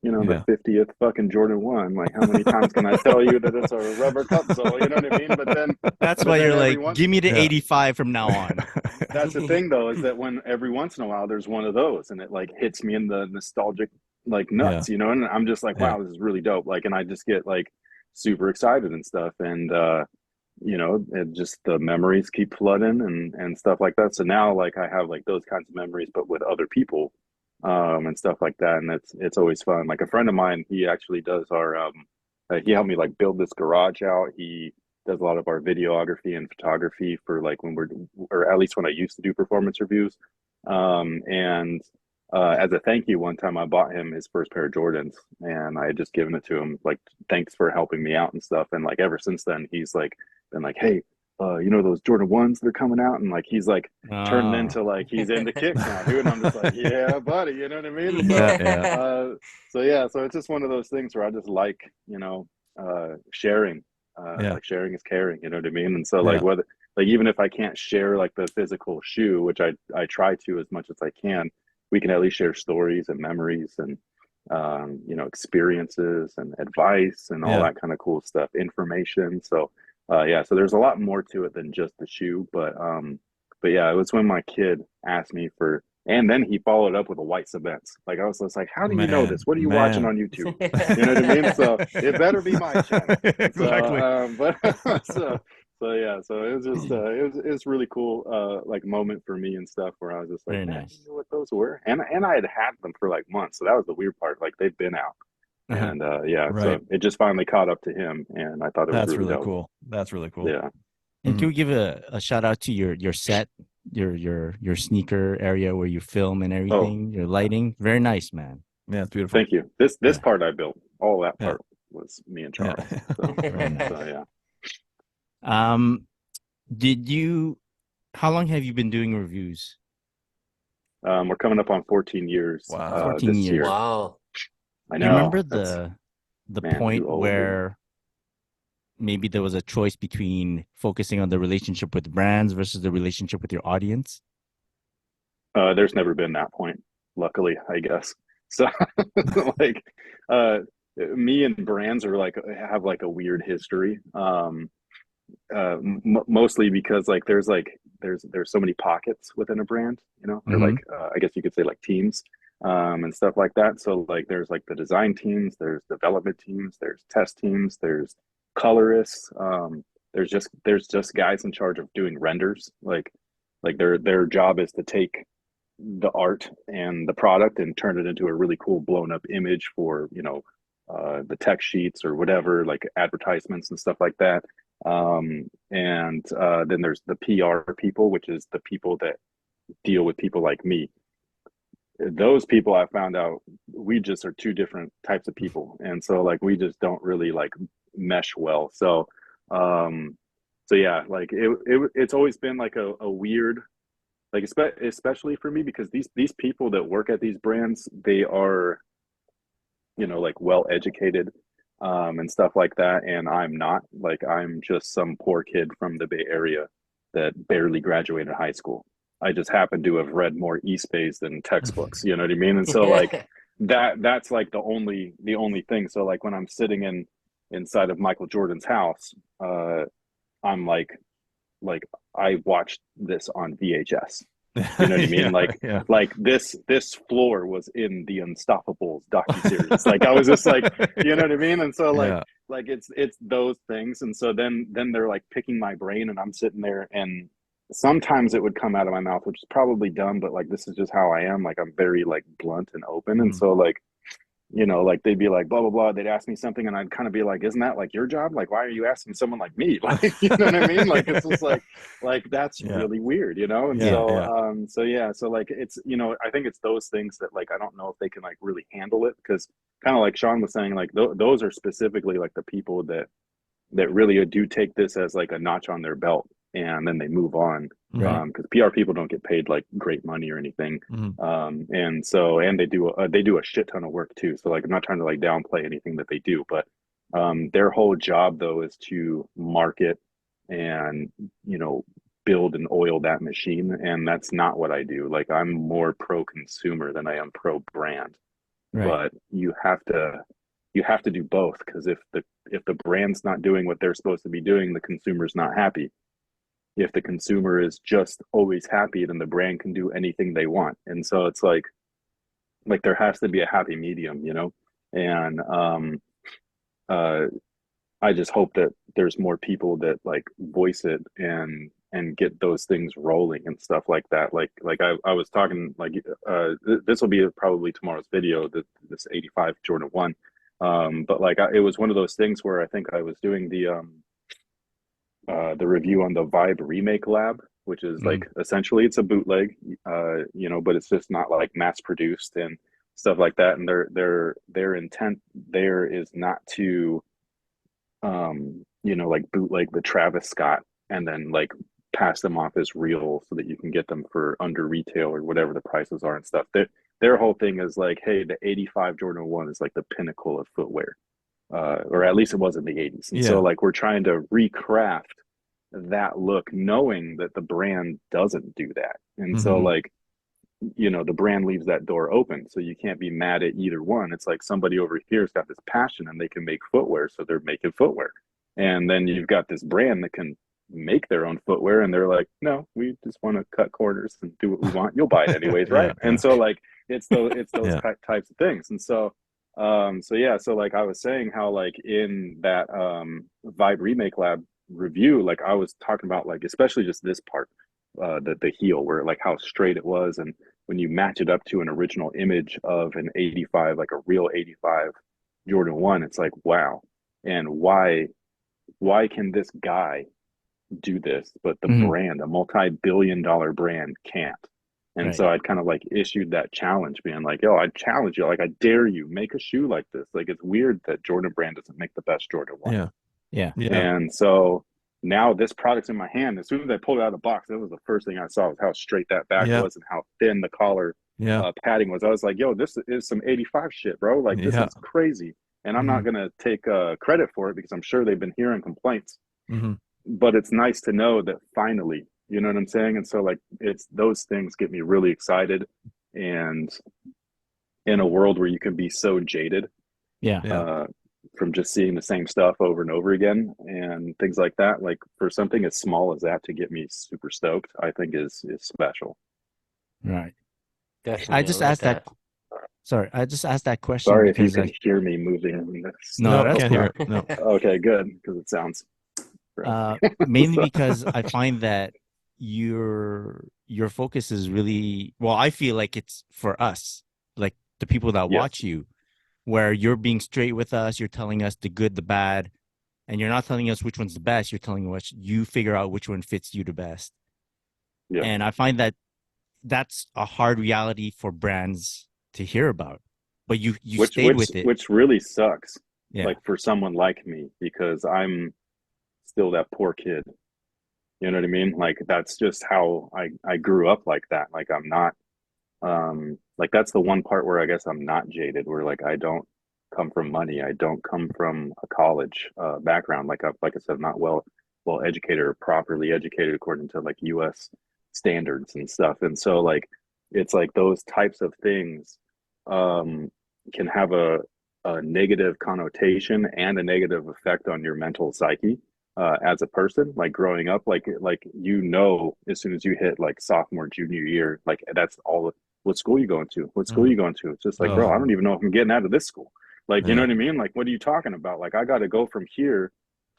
the 50th fucking Jordan 1. Like, how many times can I tell you that it's a rubber cupsole? You know what I mean? But then that's why you're like, give me the 85 from now on. That's the thing, though, is that when every once in a while there's one of those, and it like hits me in the nostalgic like nuts, and I'm just like, wow, this is really dope. Like, and I just get like super excited and stuff. And just the memories keep flooding and stuff like that. So now like I have like those kinds of memories, but with other people, and stuff like that. And it's always fun. Like a friend of mine, he actually does he helped me like build this garage out. He does a lot of our videography and photography for like or at least when I used to do performance reviews. And as a thank you, one time I bought him his first pair of Jordans, and I had just given it to him, like, thanks for helping me out and stuff. And like ever since then, he's like been like, hey, those Jordan 1s that are coming out, and like he's like turning into like he's into kicks now, dude. And I'm just like, yeah, buddy, you know what I mean? So it's just one of those things where I just like, sharing. Like sharing is caring, you know what I mean? And so like whether like even if I can't share like the physical shoe, which I try to as much as I can, we can at least share stories and memories and experiences and advice and all that kind of cool stuff, information. So so there's a lot more to it than just the shoe, but yeah, it was when my kid asked me for, and then he followed up with a white cements. Like I was just like, how do you know this? What are you watching on YouTube? You know what I mean? So it better be my channel. Exactly. So it was just it was really cool like moment for me and stuff where I was just like, man, nice. you know what those were? And I had them for like months. So that was the weird part. Like they've been out. And so it just finally caught up to him, and I thought it was really dope. Cool. That's really cool. Yeah. And can we give a shout out to your set, your sneaker area where you film and everything, your lighting? Very nice, man. Yeah, it's beautiful. Thank you. This part I built. All that part was me and Charles. So, Very nice. So, how long have you been doing reviews? We're coming up on 14 years. Wow. 14 this years. year. Wow. I know. You remember the point too old, where maybe there was a choice between focusing on the relationship with brands versus the relationship with your audience? There's never been that point, luckily, I guess. So like me and brands are like have like a weird history. Mostly because like there's so many pockets within a brand, or like I guess you could say like teams and stuff like that. So like there's like the design teams, there's development teams, there's test teams, there's colorists, there's just guys in charge of doing renders. Like their job is to take the art and the product and turn it into a really cool blown up image for the tech sheets or whatever, like advertisements and stuff like that. And then there's the PR people, which is the people that deal with people like me. Those people, I found out, we just are two different types of people, and so like we just don't really like mesh well. So yeah, like it's always been like a weird, like especially for me, because these people that work at these brands, they are like well educated and stuff like that, and I'm not. Like I'm just some poor kid from the Bay Area that barely graduated high school. I just happen to have read more e-space than textbooks, you know what I mean? And so like that's like the only thing. So like when I'm sitting inside of Michael Jordan's house, I'm like I watched this on VHS. You know what I mean? Like this floor was in the Unstoppables docuseries. Like I was just like, you know what I mean? And so like it's those things. And so then they're like picking my brain, and I'm sitting there, and sometimes it would come out of my mouth, which is probably dumb, but like this is just how I am. Like I'm very like blunt and open. And so like like they'd be like blah blah blah, they'd ask me something, and I'd kind of be like, isn't that like your job? Like why are you asking someone like me? Like you know what I mean? Like it's just like that's really weird, and so like it's I think it's those things that like I don't know if they can like really handle it, because kind of like Sean was saying, like those are specifically like the people that really do take this as like a notch on their belt, and then they move on, because PR people don't get paid like great money or anything. And so they do a shit ton of work too. So like I'm not trying to like downplay anything that they do, but their whole job though is to market and build and oil that machine, and that's not what I do. Like I'm more pro consumer than I am pro brand. But you have to do both, because if the brand's not doing what they're supposed to be doing, the consumer's not happy. If the consumer is just always happy, then the brand can do anything they want. And so it's like there has to be a happy medium, and I just hope that there's more people that like voice it and get those things rolling and stuff like that. Like I was talking like this will be probably tomorrow's video, this 85 Jordan 1. But like it was one of those things where I think I was doing the review on the Vibe Remake Lab, which is like essentially it's a bootleg, you know, but it's just not like mass produced and stuff like that. And their intent there is not to you know, like bootleg the Travis Scott and then like pass them off as real so that you can get them for under retail or whatever the prices are and stuff. Their whole thing is like, hey, the 85 Jordan 1 is like the pinnacle of footwear. Or at least it was in the 80s. And so like we're trying to recraft that look, knowing that the brand doesn't do that. And so like, you know, the brand leaves that door open. So you can't be mad at either one. It's like somebody over here's got this passion and they can make footwear. So they're making footwear. And then you've got this brand that can make their own footwear and they're like, no, we just want to cut corners and do what we want. You'll buy it anyways, right? And so like it's those types of things. And so so like I was saying how like in that Vibe Remake Lab review, like I was talking about like especially just this part, the heel, where like how straight it was, and when you match it up to an original image of an 85, like a real 85 Jordan 1, it's like, wow. And why can this guy do this, but the brand, a multi-billion-dollar brand, can't? And so I'd kind of like issued that challenge, being like, yo, I challenge you, like I dare you, make a shoe like this. Like it's weird that Jordan Brand doesn't make the best Jordan 1. Yeah. And so now this product's in my hand. As soon as I pulled it out of the box, that was the first thing I saw, was how straight that back was and how thin the collar padding was. I was like, yo, this is some 85 shit, bro. Like this is crazy. And I'm not going to take credit for it because I'm sure they've been hearing complaints. But it's nice to know that finally, you know what I'm saying? And so like it's those things get me really excited. And in a world where you can be so jaded from just seeing the same stuff over and over again and things like that, like for something as small as that to get me super stoked, I think is special. Right. Definitely. I just asked that. Sorry, I just asked that question. Sorry if you can hear me moving. No, that's can't hear it. No. Okay, good, because it sounds mainly because I find that your focus is really, well, I feel like it's for us, like the people that watch you, where you're being straight with us, you're telling us the good, the bad, and you're not telling us which one's the best, you're telling us you figure out which one fits you the best. And I find that that's a hard reality for brands to hear about, but you stayed with it, which really sucks. Like for someone like me, because I'm still that poor kid, you know what I mean? Like that's just how I grew up, like that. Like I'm not like that's the one part where I guess I'm not jaded, where like I don't come from money, I don't come from a college background, like I said, I'm not well educated or properly educated according to like US standards and stuff. And so like it's like those types of things can have a negative connotation and a negative effect on your mental psyche as a person, like growing up, like you know, as soon as you hit like sophomore, junior year, like that's all. What school you going to? What school you going to? It's just like, bro, I don't even know if I'm getting out of this school. Like, you know what I mean? Like, what are you talking about? Like, I got to go from here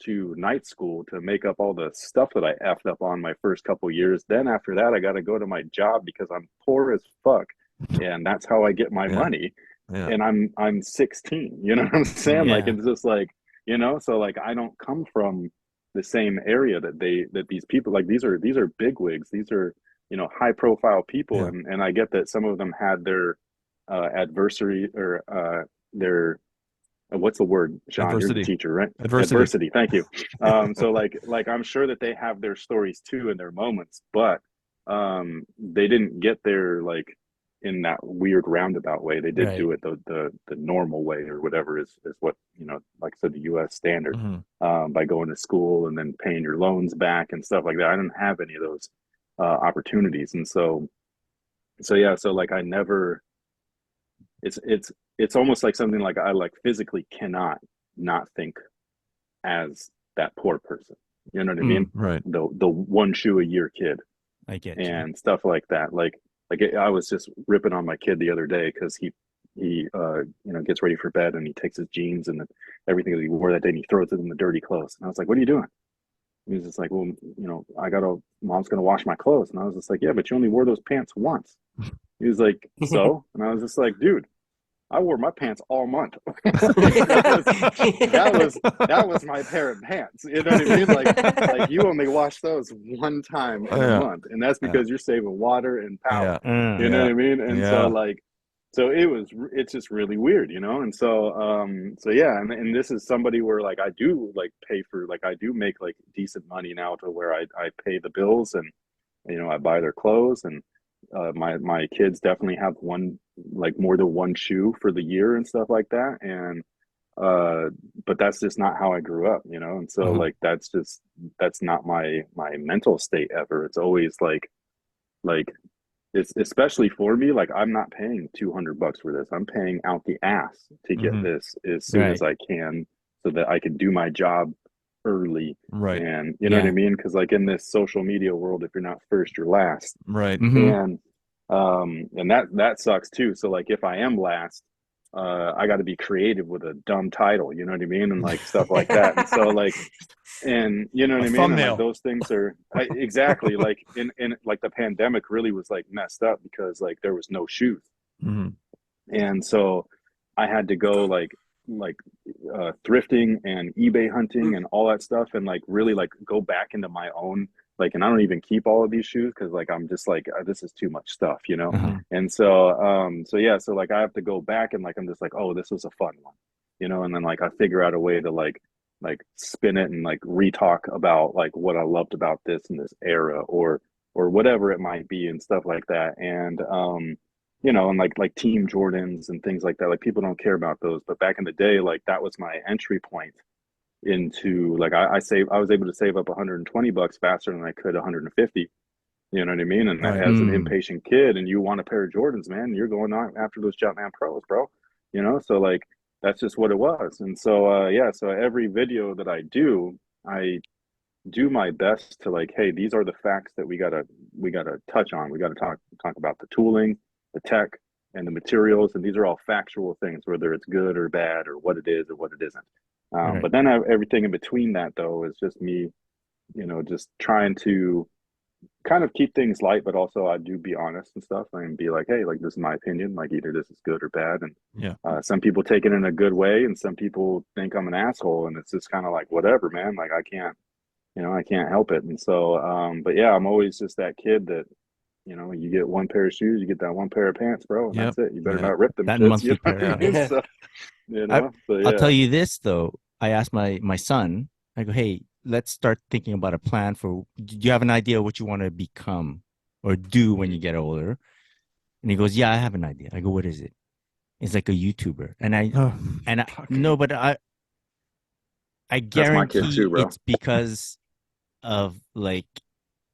to night school to make up all the stuff that I effed up on my first couple years. Then after that, I got to go to my job because I'm poor as fuck, and that's how I get my money. And I'm 16. You know what I'm saying? Like, it's just like, you know, so like I don't come from the same area that these people, like these are bigwigs. These are, you know, high profile people. And I get that some of them had their adversary or their what's the word, Sean? Adversity. You're the teacher, right? Adversity. Thank you. So like I'm sure that they have their stories too and their moments, but they didn't get there like in that weird roundabout way. They did do it the normal way, or whatever is what, you know, like I said, the US standard, by going to school and then paying your loans back and stuff like that. I didn't have any of those opportunities. And so like I never, it's almost like something like I like physically cannot not think as that poor person. You know what I mean? Right. The one shoe a year kid. I get and stuff like that. Like I was just ripping on my kid the other day because he gets ready for bed and he takes his jeans and everything that he wore that day and he throws it in the dirty clothes. And I was like, what are you doing? He was just like, well, mom's gonna wash my clothes. And I was just like, yeah, but you only wore those pants once. He was like, so? And I was just like, dude, I wore my pants all month. that was my pair of pants. You know what I mean? Like you only wash those one time in a month, and that's because you're saving water and power. You know what I mean? And so it's just really weird, And so yeah, and this is somebody where like I do like pay for, like I do make like decent money now to where I pay the bills and I buy their clothes, and my kids definitely have more than one shoe for the year and stuff like that. And but that's just not how I grew up, And so like that's not my mental state ever. It's always like it's especially for me, like I'm not paying $200 for this. I'm paying out the ass to get this as soon as I can, so that I can do my job early. Right. And you know what I mean? Because like in this social media world, if you're not first, you're last. Right. And that sucks too. So like if I am last, I got to be creative with a dumb title, you know what I mean? And like stuff like that. And so like, and you know what I mean? Thumbnail. And like those things are exactly like in like the pandemic really was like messed up because like there was no shoes. And so I had to go like thrifting and eBay hunting and all that stuff, and like really like go back into my own, like, and I don't even keep all of these shoes because like I'm just like this is too much stuff, And so so like I have to go back and like I'm just like, oh, this was a fun one, and then like I figure out a way to like spin it and like re-talk about like what I loved about this in this era or whatever it might be and stuff like that. And and like Team Jordans and things like that, like people don't care about those, but back in the day, like that was my entry point into like I was able to save up $120 faster than I could 150. You know what I mean? And as an impatient kid, and you want a pair of Jordans, man, you're going on after those Jumpman Pros, bro. So like that's just what it was. And so so every video that I do my best to like, hey, these are the facts that we gotta touch on. We gotta talk about the tooling, the tech, and the materials, and these are all factual things, whether it's good or bad or what it is or what it isn't. But then everything in between that though is just me, just trying to kind of keep things light, but also I do be honest and stuff and be like, hey, like this is my opinion, like either this is good or bad. And some people take it in a good way and some people think I'm an asshole, and it's just kind of like whatever, man, like I can't help it. And so but yeah, I'm always just that kid that you get one pair of shoes, you get that one pair of pants, bro, and that's it. You better not rip them. That shits, monthly pair. So, I'll tell you this though. I asked my son, I go, hey, let's start thinking about a plan for, do you have an idea what you want to become or do when you get older? And he goes, yeah, I have an idea. I go, what is it? It's like a YouTuber. But I guarantee too, it's because of like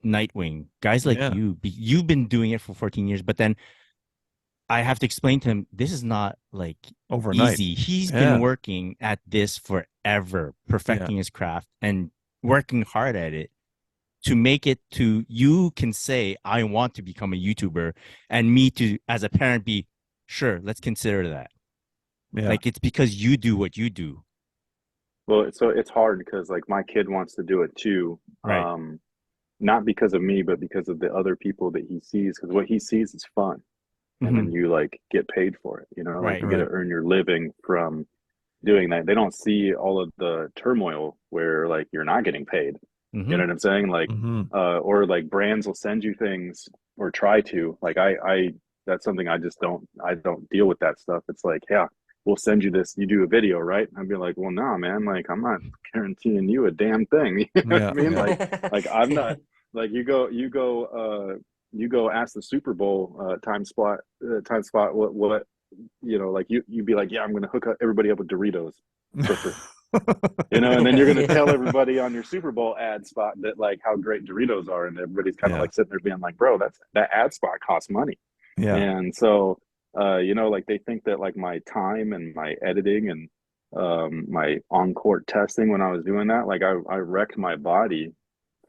Nightwing, guys like you've been doing it for 14 years, but then I have to explain to him this is not like overnight. Easy. He's been working at this forever, perfecting his craft and working hard at it to make it to, you can say I want to become a YouTuber, and me to as a parent be sure, let's consider that. Like it's because you do what you do. Well, so it's hard because like my kid wants to do it too. Right. Not because of me, but because of the other people that he sees, because what he sees is fun. And then you like get paid for it, like you get to earn your living from doing that. They don't see all of the turmoil where like you're not getting paid. You know what I'm saying? Like or like brands will send you things or try to, like I that's something I don't deal with that stuff. It's like, yeah, we'll send you this, you do a video, right? I'd be like, well, nah, man, like I'm not guaranteeing you a damn thing. You know what I mean? Like I'm not like you go ask the Super Bowl time spot what like you'd be like, yeah, I'm gonna hook everybody up with Doritos for free. And then you're gonna tell everybody on your Super Bowl ad spot that like how great Doritos are, and everybody's kind of like sitting there being like, bro, that ad spot costs money. And so like they think that like my time and my editing and my on-court testing when I was doing that, like I wrecked my body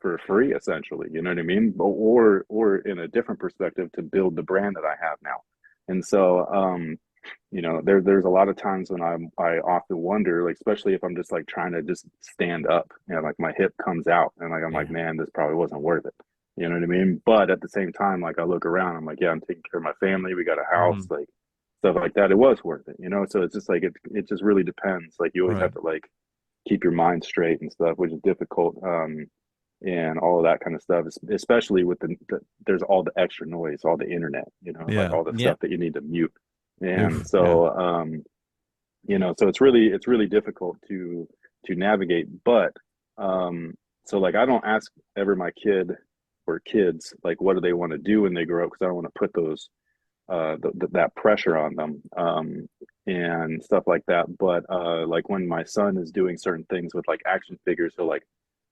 for free, essentially, you know what I mean? Or in a different perspective, to build the brand that I have now. And so there's a lot of times when I often wonder, like, especially if I'm just like trying to just stand up, like my hip comes out and like I'm like, man, this probably wasn't worth it. You know what I mean? But at the same time, like I look around, I'm like, yeah, I'm taking care of my family. We got a house, like stuff like that. It was worth it, So it's just like it just really depends. Like you always have to like keep your mind straight and stuff, which is difficult. And all of that kind of stuff, especially with there's all the extra noise, all the internet, like all the stuff that you need to mute. And so, so it's really difficult to navigate. But so like I don't ask ever my kid or kids like what do they want to do when they grow up, because I don't want to put those that pressure on them and stuff like that. But like when my son is doing certain things with like action figures, he'll like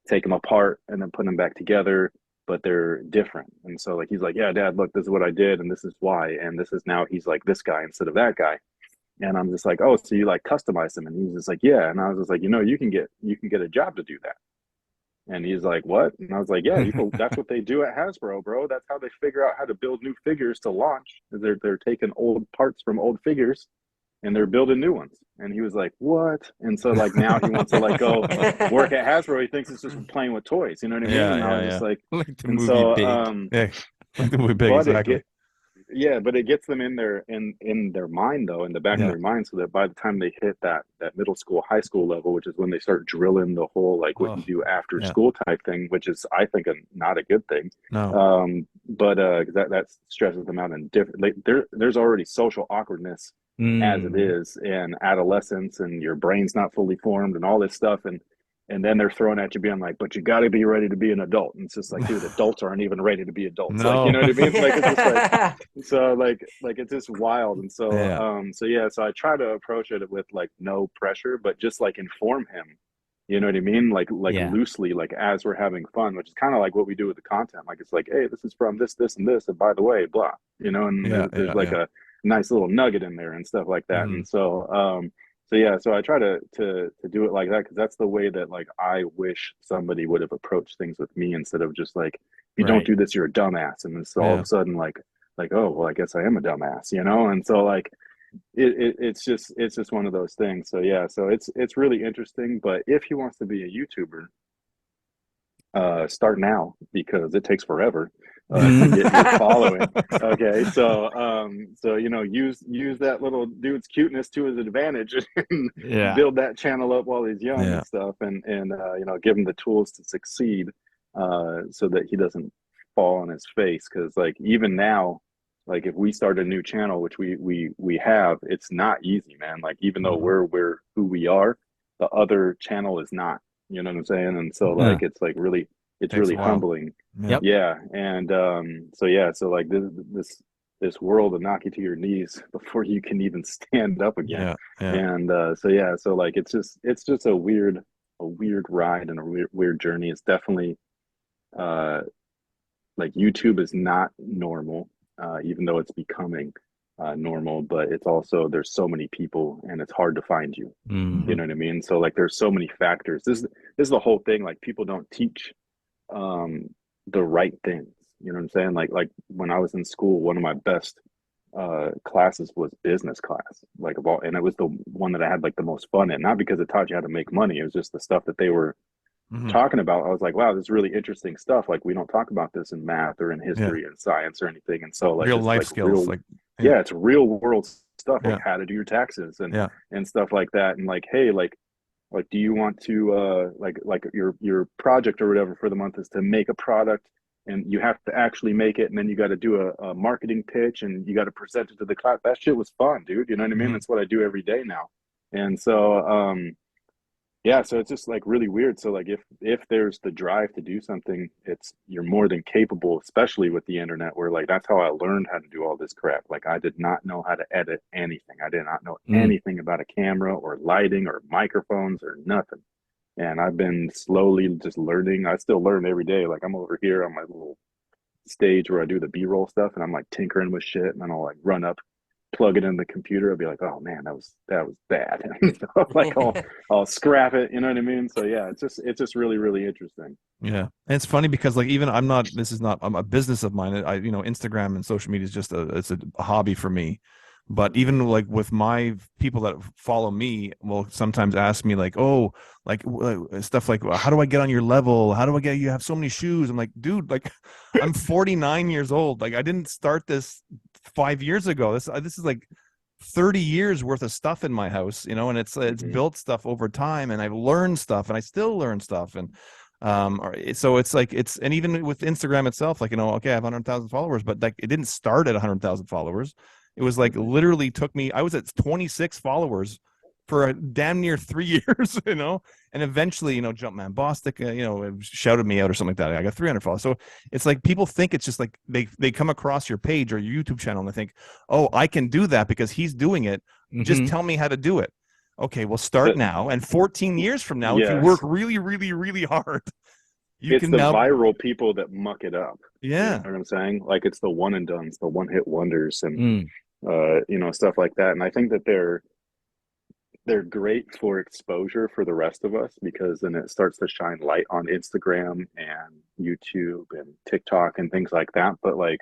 take them apart and then put them back together, but they're different. And so like he's like, yeah, Dad, look, this is what I did and this is why, and this is now he's like this guy instead of that guy. And I'm just like, oh, so you like customize them? And he's just like, yeah. And I was just like, you can get a job to do that. And he's like, what? And I was like, yeah, that's what they do at Hasbro, bro. That's how they figure out how to build new figures to launch. They're taking old parts from old figures and they're building new ones. And he was like, what? And so like now he wants to like go work at Hasbro. He thinks it's just playing with toys. You know what I mean? And I was just like the movie Big. Like the movie Big, exactly. But it gets them in their mind though, in the back of their mind, so that by the time they hit that middle school, high school level, which is when they start drilling the whole like what you do after school type thing, which is I think not a good thing. No. But that stresses them out in different. Like there's already social awkwardness as it is, and adolescence, and your brain's not fully formed, and all this stuff, and then they're throwing at you being like, but you got to be ready to be an adult. And it's just like, dude, adults aren't even ready to be adults. No. Like, you know what I mean? Like, it's just like, so like, it's just wild. And so, so I try to approach it with like no pressure, but just like inform him, you know what I mean? Like loosely, like as we're having fun, which is kind of like what we do with the content. Like, it's like, hey, this is from this, and this, and by the way, blah, and there's like a nice little nugget in there and stuff like that. And so, so I try to do it like that, because that's the way that like I wish somebody would have approached things with me, instead of just like, if you don't do this, you're a dumbass, and it's all of a sudden like oh well, I guess I am a dumbass, And so like it's just one of those things. So so it's really interesting. But if he wants to be a YouTuber, start now, because it takes forever to get your following. Okay, so use that little dude's cuteness to his advantage and build that channel up while he's young and stuff, and give him the tools to succeed, so that he doesn't fall on his face. Because like even now, like if we start a new channel, which we have, it's not easy, man. Like even though we're who we are, the other channel is not. You know what I'm saying? And so like it's like really, it's really humbling. And so like this world will knock you to your knees before you can even stand up again. And so like it's just a weird ride and a weird journey. It's definitely like YouTube is not normal, even though it's becoming normal, but it's also, there's so many people and it's hard to find you. You know what I mean? So like there's so many factors. This is the whole thing. Like people don't teach the right things. You know what I'm saying? Like when I was in school, one of my best classes was business class, like of all, and it was the one that I had like the most fun in, not because it taught you how to make money. It was just the stuff that they were talking about. I was like, wow, this is really interesting stuff. Like we don't talk about this in math or in history and science or anything. And so like real life skills, it's real world stuff, like how to do your taxes and stuff like that. And like, hey, like do you want to like your project or whatever for the month is to make a product, and you have to actually make it, and then you got to do a marketing pitch, and you got to present it to the class. That shit was fun, dude. You know what I mean? That's what I do every day now. And so so it's just like really weird. So like if there's the drive to do something, you're more than capable, especially with the internet, where like that's how I learned how to do all this crap. Like I did not know how to edit anything. I did not know anything about a camera or lighting or microphones or nothing. And I've been slowly just learning. I still learn every day. Like I'm over here on my little stage where I do the B-roll stuff, and I'm like tinkering with shit, and then I'll like run up, plug it in the computer. I'll be like, oh man, that was bad. So, like I'll scrap it. You know what I mean? So yeah, it's just really, really interesting. Yeah, and it's funny because like even I'm a business of mine. Instagram and social media is just it's a hobby for me. But even like with my people that follow me will sometimes ask me like, oh, like stuff like, how do I get on your level? How do I get, you have so many shoes? I'm like, dude, like I'm 49 years old. Like I didn't start this 5 years ago. This is like 30 years worth of stuff in my house, you know, and it's built stuff over time, and I've learned stuff, and I still learn stuff. And so it's like, and even with Instagram itself, like, you know, okay, I have 100,000 followers, but like it didn't start at 100,000 followers. It was like literally took me, I was at 26 followers for a damn near 3 years, you know, and eventually, you know, Jumpman Bostic, you know, shouted me out or something like that. I got 300 followers. So it's like people think it's just like they come across your page or your YouTube channel and they think, oh, I can do that because he's doing it. Just tell me how to do it. Okay, well, start now. And 14 years from now, if you work really, really, really hard, it's the viral people that muck it up. Yeah. You know what I'm saying? Like it's the one and dones, the one hit wonders, and you know, stuff like that. And I think that they're great for exposure for the rest of us, because then it starts to shine light on Instagram and YouTube and TikTok and things like that. But like,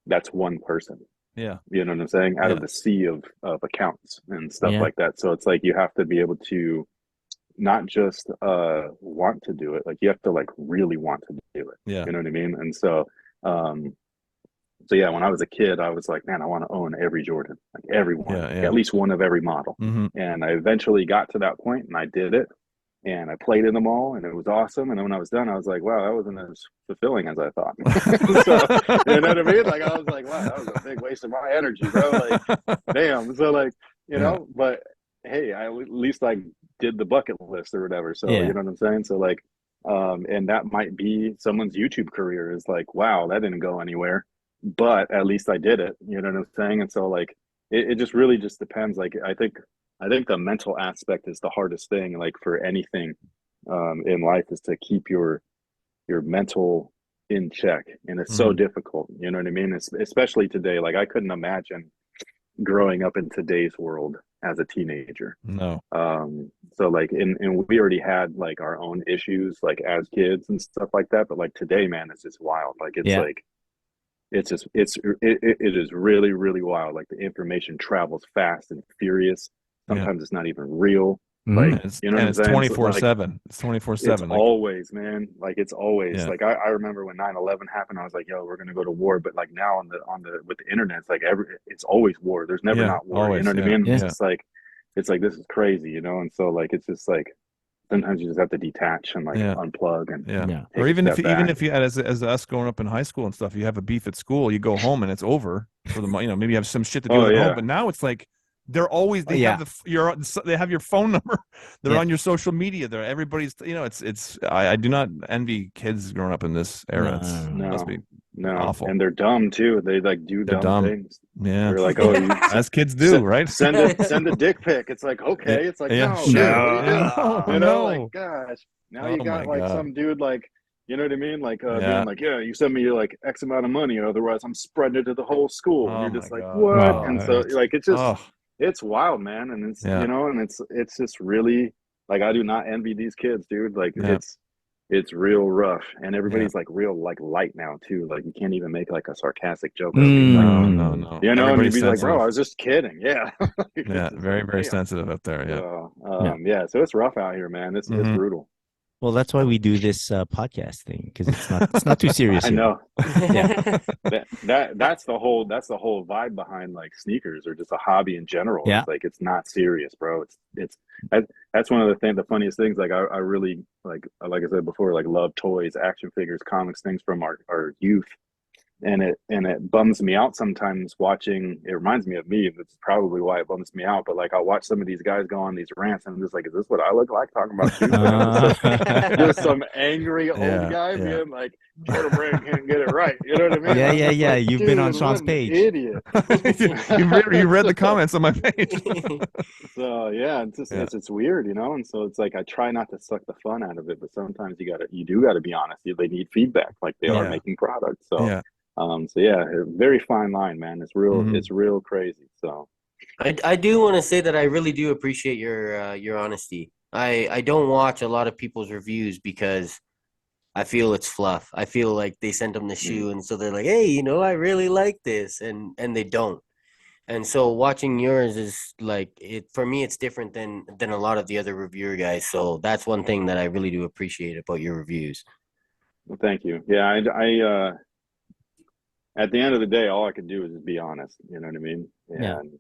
that's one person. Yeah. You know what I'm saying? Out of the sea of accounts and stuff like that. So it's like, you have to be able to not just want to do it, like you have to like really want to do it. Yeah. You know what I mean? And so so yeah, when I was a kid, I was like, man, I want to own every Jordan, like everyone, at least one of every model. And I eventually got to that point, and I did it, and I played in them all, and it was awesome. And then when I was done, I was like, wow, that wasn't as fulfilling as I thought. So, you know what I mean? Like, I was like, wow, that was a big waste of my energy, bro. Like, damn. So like, you know, but hey, at least I did the bucket list or whatever. So you know what I'm saying? So like, and that might be someone's YouTube career is like, wow, that didn't go anywhere, but at least I did it. You know what I'm saying? And so like, it just really just depends. Like, I think the mental aspect is the hardest thing, like for anything in life, is to keep your mental in check. And it's so difficult, you know what I mean? Especially today. Like, I couldn't imagine growing up in today's world as a teenager. No. So like, and we already had like our own issues like as kids and stuff like that, but like today, man, it's just wild. Like it's like, it is really, really wild. Like the information travels fast and furious. Sometimes it's not even real. Like, you know, it's 24/7. It's 24/7. It's always, man. Like it's always like, I remember when 9/11 happened, I was like, yo, we're gonna go to war. But like now on the with the internet, it's like it's always war. There's never not war. Always, you know what I mean? It's like this is crazy, you know. And so like, it's just like, sometimes you just have to detach and like unplug and or even if you as us growing up in high school and stuff, you have a beef at school, you go home and it's over for the, you know, maybe you have some shit to do at home. But now it's like, they're always they have your phone number. They're on your social media. They're everybody's, you know, it's I do not envy kids growing up in this era. It must be awful. And they're dumb too. They like do dumb things. Yeah, they're like, oh, as kids do, right? Send a dick pic. It's like, okay. It's like, no, you know, like, gosh. Now you got like some dude like, you know what I mean? Like being like, yeah, you send me like X amount of money, otherwise I'm spreading it to the whole school. And you're just like, what? Wow. And so like, it's just it's wild, man. And it's you know, and it's just really like, I do not envy these kids, dude. Like it's real rough, and everybody's like real like light now too. Like you can't even make like a sarcastic joke. No. You know, and you'd be like, bro, I was just kidding. Yeah. Very, very sensitive up there. Yeah. So it's rough out here, man. It's brutal. Well, that's why we do this podcast thing, because it's not too serious. I know. That's the whole vibe behind like sneakers or just a hobby in general. Yeah. It's like, it's not serious, bro. That's one of the funniest things. Like I really like I said before, like love toys, action figures, comics, things from our youth. And it bums me out sometimes watching. It reminds me of me. That's probably why it bums me out. But like, I'll watch some of these guys go on these rants, and I'm just like, is this what I look like talking about shoes? There's some angry old guy being like, Jordan Brand can't get it right. You know what I mean? Yeah. You've been on Sean's page. Idiot. you read the comments on my page. So yeah, it's weird, you know. And so it's like, I try not to suck the fun out of it, but sometimes you do gotta be honest. They need feedback, like they are making products. So so yeah, a very fine line, man. It's real. It's real crazy. So I do want to say that I really do appreciate your honesty. I don't watch a lot of people's reviews because I feel it's fluff. I feel like they sent them the shoe, and so they're like, hey, you know, I really like this, and they don't. And so watching yours is like for me it's different than a lot of the other reviewer guys. So that's one thing that I really do appreciate about your reviews. Well, thank you. Yeah, I at the end of the day, all I can do is just be honest. You know what I mean? And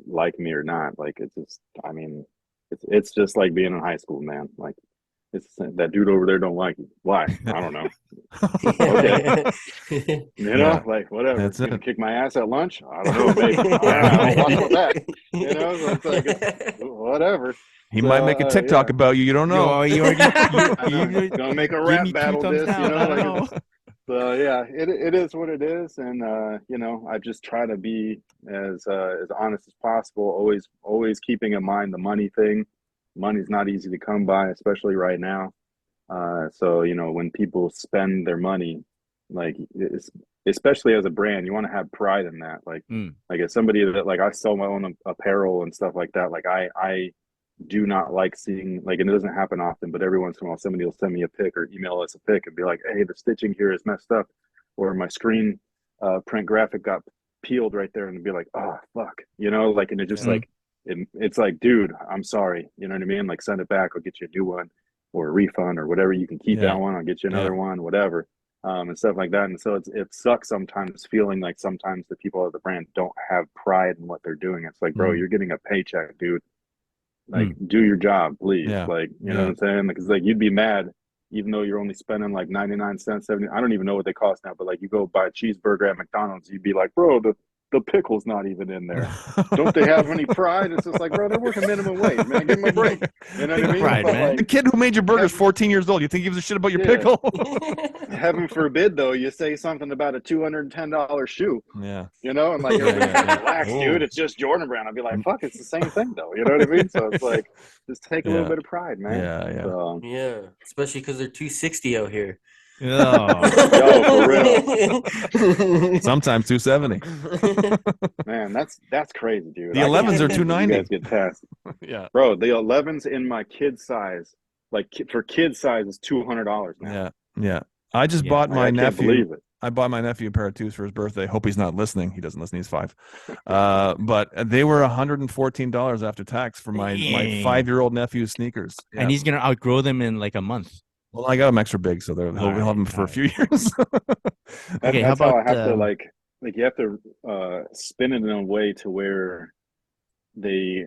like me or not, like it's just, I mean, it's just like being in high school, man. Like it's that dude over there don't like you. Why? I don't know. Okay. You know, like whatever. That's Gonna it. kick my ass at lunch? I don't know, maybe. I'll watch with that. You know, so it's like whatever. He might make a TikTok about you. You don't know. You're gonna make a rap battle this, you know, like know. so yeah, it is what it is, and you know, I just try to be as honest as possible. Always keeping in mind the money thing. Money's not easy to come by, especially right now. So you know, when people spend their money, like especially as a brand, you want to have pride in that. Like as somebody that like I sell my own apparel and stuff like that. Like I do not like seeing, like, and it doesn't happen often, but every once in a while somebody will send me a pic or email us a pic and be like, hey, the stitching here is messed up, or my screen print graphic got peeled right there, and be like, oh fuck, you know, like, and it just like it's like, dude, I'm sorry, you know what I mean, like send it back, I'll get you a new one or a refund or whatever, you can keep that one, I'll get you another one, whatever, and stuff like that. And so it sucks sometimes feeling like sometimes the people of the brand don't have pride in what they're doing. It's like, bro, you're getting a paycheck, dude. Like, do your job, please. Like, you know what I'm saying? Because like you'd be mad, even though you're only spending like 99 cents, 70. I don't even know what they cost now, but like you go buy a cheeseburger at McDonald's, you'd be like, bro, the pickle's not even in there. Don't they have any pride? It's just like, bro, they're working minimum wage, man. Give them a break. You know what I mean? Pride, man. Like, the kid who made your burger is 14 years old. You think he gives a shit about your pickle? Heaven forbid, though, you say something about a $210 shoe. Yeah. You know, and like, relax, dude. It's just Jordan Brand. I'd be like, fuck, it's the same thing, though. You know what I mean? So it's like, just take a little bit of pride, man. Yeah. So, yeah, especially because they're 260 out here. Yo, for real. Sometimes 270. Man, that's crazy, dude. The 11s are 290. You guys get past. Yeah, bro. The 11s in my kid size, like for kid size, is $200 now. Yeah. I just bought my nephew. Believe it. I bought my nephew a pair of twos for his birthday. Hope he's not listening. He doesn't listen. He's 5. But they were $114 after tax for my 5-year-old nephew's sneakers. Yeah. And he's gonna outgrow them in like a month. Well, I got them extra big, so he'll have them for a few years. Okay, that's how I have to like you have to spin it in a way to where they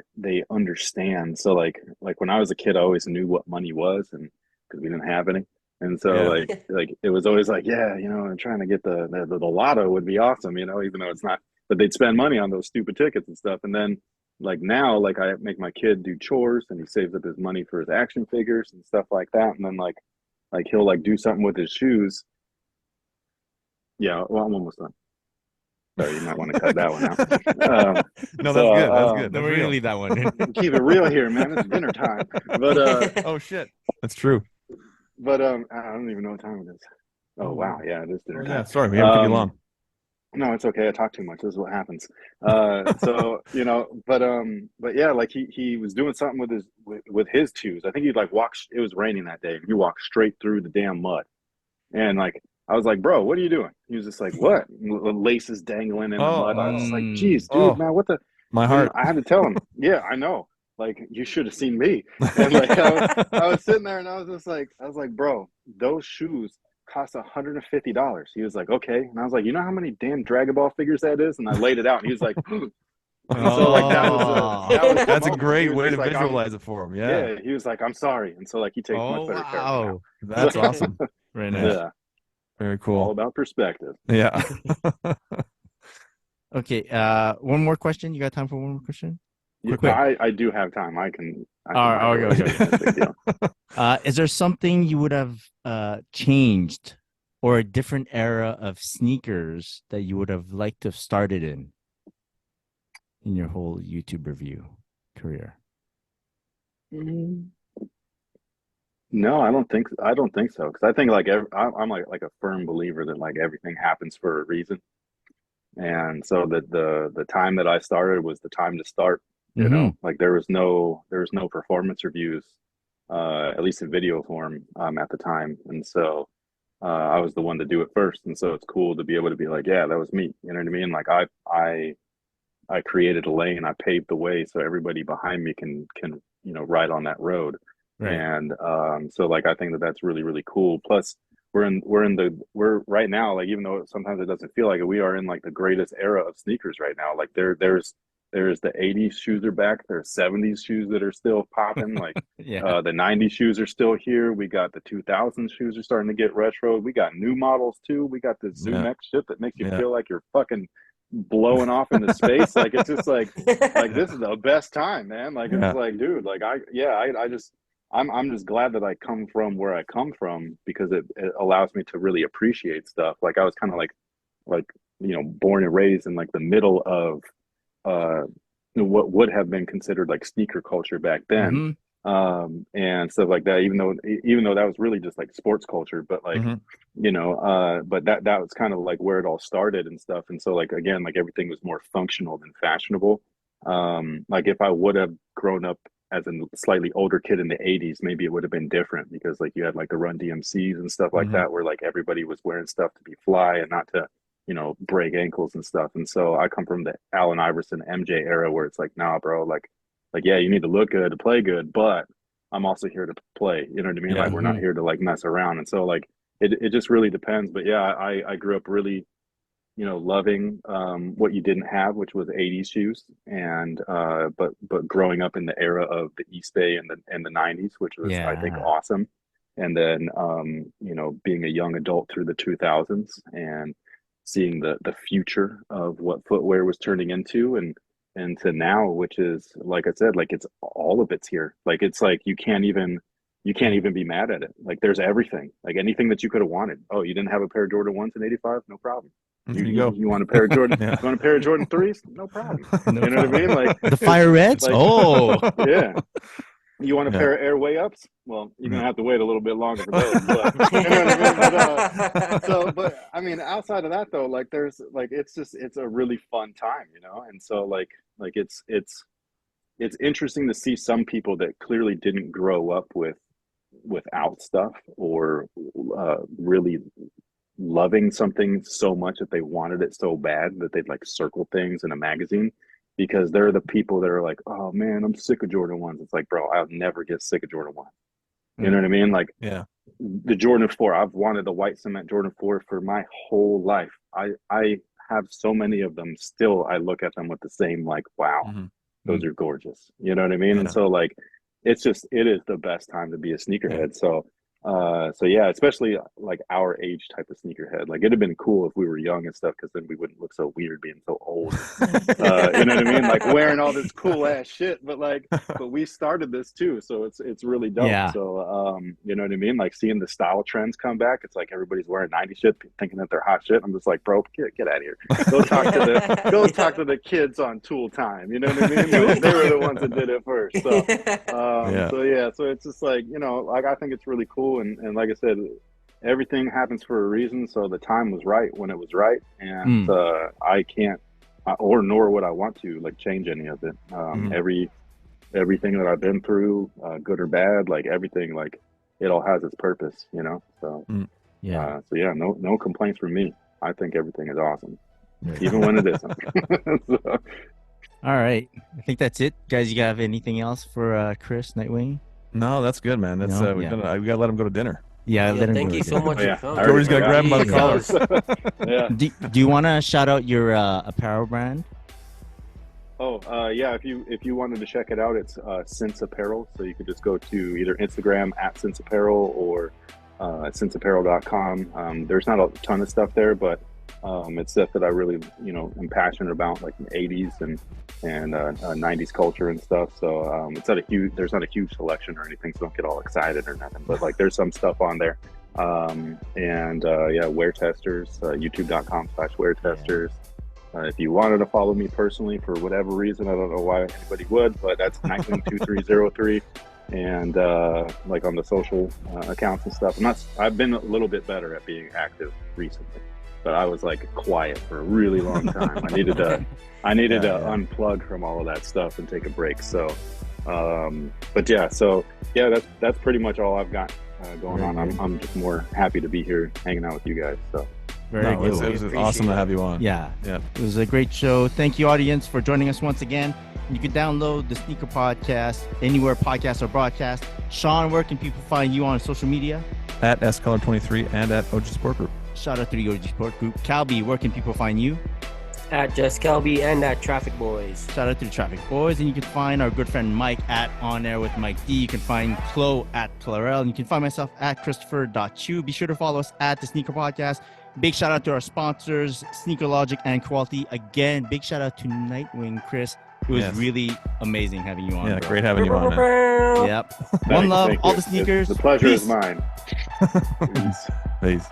understand. So like when I was a kid, I always knew what money was, and because we didn't have any, and so like it was always like, yeah, you know, and trying to get the lotto would be awesome, you know, even though it's not. But they'd spend money on those stupid tickets and stuff, and then like now, like I make my kid do chores, and he saves up his money for his action figures and stuff like that, and then like he'll like do something with his shoes. Yeah, well, I'm almost done. Sorry, you might want to cut that one out. No, that's good. That's good. We're gonna leave that one in. Keep it real here, man. It's dinner time. But oh shit, that's true. But I don't even know what time it is. Oh wow, yeah, it is dinner time. Yeah, sorry, we haven't kept you long. No, it's okay. I talk too much. This is what happens. So you know, but yeah, like he was doing something with his shoes. I think he'd like walk. It was raining that day, and he walked straight through the damn mud. And like I was like, bro, what are you doing? He was just like, what? Laces dangling in the mud. I was like, geez, dude, man, what the? My heart. I had to tell him. Yeah, I know. Like you should have seen me. And like I was sitting there, and I was like, bro, those shoes cost $150. He was like, okay. And I was like, you know how many damn Dragon Ball figures that is? And I laid it out, and he was like, so like that's a great way to like, visualize it for him. Yeah, he was like, I'm sorry. And so like he takes much better care of me. That's awesome. Very nice. Yeah, very cool. All about perspective. Yeah. Okay, one more question. You got time for one more question? Yeah, I do have time. I can okay. Is there something you would have changed, or a different era of sneakers that you would have liked to have started in your whole YouTube review career? No, I don't think so. Because I think like I'm like a firm believer that like everything happens for a reason, and so that the time that I started was the time to start. You know, like there was no performance reviews, at least in video form, at the time. And so I was the one to do it first. And so it's cool to be able to be like, yeah, that was me. You know what I mean? Like I created a lane, I paved the way so everybody behind me can ride on that road. Right. And so like I think that's really, really cool. Plus we're right now, like, even though sometimes it doesn't feel like it, we are in like the greatest era of sneakers right now. Like there's the 80s shoes are back, there's 70s shoes that are still popping, like the 90s shoes are still here, we got the 2000s shoes are starting to get retro, we got new models too, we got this Zoom X shit that makes you feel like you're fucking blowing off into space. Like it's just like this is the best time, man. Like it's like, dude, like I'm just glad that I come from where I come from, because it allows me to really appreciate stuff. Like I was kind of like born and raised in like the middle of what would have been considered like sneaker culture back then. And stuff like that, even though that was really just like sports culture, but like but that was kind of like where it all started and stuff. And so like, again, like everything was more functional than fashionable. Like if I would have grown up as a slightly older kid in the 80s, maybe it would have been different, because like you had like the Run DMCs and stuff like that, where like everybody was wearing stuff to be fly and not to break ankles and stuff. And so I come from the Allen Iverson MJ era, where it's like, nah, bro, like yeah, you need to look good to play good, but I'm also here to play, you know what I mean? Like we're not here to like mess around. And so like it just really depends. But yeah, I grew up really loving what you didn't have, which was 80s shoes, and but growing up in the era of the East Bay and the 90s, which was I think awesome. And then being a young adult through the 2000s and seeing the future of what footwear was turning into, and to now, which is, like I said, like it's all of it's here. Like it's like you can't even be mad at it. Like there's everything, like anything that you could have wanted. Oh, you didn't have a pair of Jordan 1s in 85? No problem. You want a pair of Jordan? You want a pair of Jordan 3s? No problem. You know what I mean? Like the Fire Reds. Like, yeah. You want a pair of Air Way Ups? Well, you're gonna have to wait a little bit longer for those. But, you know what I mean? But I mean, outside of that though, like there's like it's a really fun time, and so like it's interesting to see some people that clearly didn't grow up without stuff, or really loving something so much that they wanted it so bad that they'd like circle things in a magazine, because they're the people that are like, oh man, I'm sick of Jordan 1s. It's like, bro, I'll never get sick of Jordan 1. You know what I mean? Like the Jordan 4, I've wanted the white cement Jordan 4 for my whole life. I have so many of them still. I look at them with the same like, wow, those are gorgeous. You know what I mean? And so like it is the best time to be a sneakerhead. So yeah, especially like our age type of sneakerhead. Like it'd have been cool if we were young and stuff, because then we wouldn't look so weird being so old. You know what I mean? Like wearing all this cool ass shit, but we started this too, so it's really dope. Yeah. So you know what I mean? Like seeing the style trends come back, it's like everybody's wearing 90s shit, thinking that they're hot shit. I'm just like, bro, get out of here. Go talk to the kids on Tool Time. You know what I mean? They were the ones that did it first. So it's just like, like I think it's really cool. And like I said, everything happens for a reason. So the time was right when it was right, and I can't, nor would I want to like change any of it. Everything that I've been through, good or bad, like everything, like it all has its purpose, So no complaints from me. I think everything is awesome, even when it isn't. So. All right, I think that's it, guys. You have anything else for Chris Nightwing? No, that's good, man. That's we gotta let him go to dinner. Thank you so much. Jordy's gonna grab him by the collar. Do you want to shout out your apparel brand? If you wanted to check it out, it's Sense Apparel. So you could just go to either Instagram at Sense Apparel or senseapparel.com. There's not a ton of stuff there, but it's stuff that I really, am passionate about, like the 80s and 90s culture and stuff. So there's not a huge selection or anything, so don't get all excited or nothing. But like there's some stuff on there. Weartesters, youtube.com/weartesters. If you wanted to follow me personally for whatever reason, I don't know why anybody would, but that's Nightwing2303. And like on the social accounts and stuff. I've been a little bit better at being active recently, but I was like quiet for a really long time. I needed to unplug from all of that stuff and take a break. So, that's pretty much all I've got going on. I'm just more happy to be here hanging out with you guys. So, Very good. It was awesome to have you on. Yeah. Yeah. It was a great show. Thank you, audience, for joining us once again. You can download the Sneaker Podcast anywhere podcasts are broadcast. Sean, where can people find you on social media? At SColor23 and at OG Sport Group. Shout out to the OG Sport Group. Calby, where can people find you? At Just Kelby and at Traffic Boys. Shout out to the Traffic Boys. And you can find our good friend Mike at On Air with Mike D. You can find Chloe at Clarel. And you can find myself at Christopher.Chu. Be sure to follow us at the Sneaker Podcast. Big shout out to our sponsors, Sneaker Logic and Quality. Again, big shout out to Nightwing, Chris. It was really amazing having you on. Yeah, bro. great having you on, man. Yep. One love, all the sneakers. The pleasure is mine. Peace.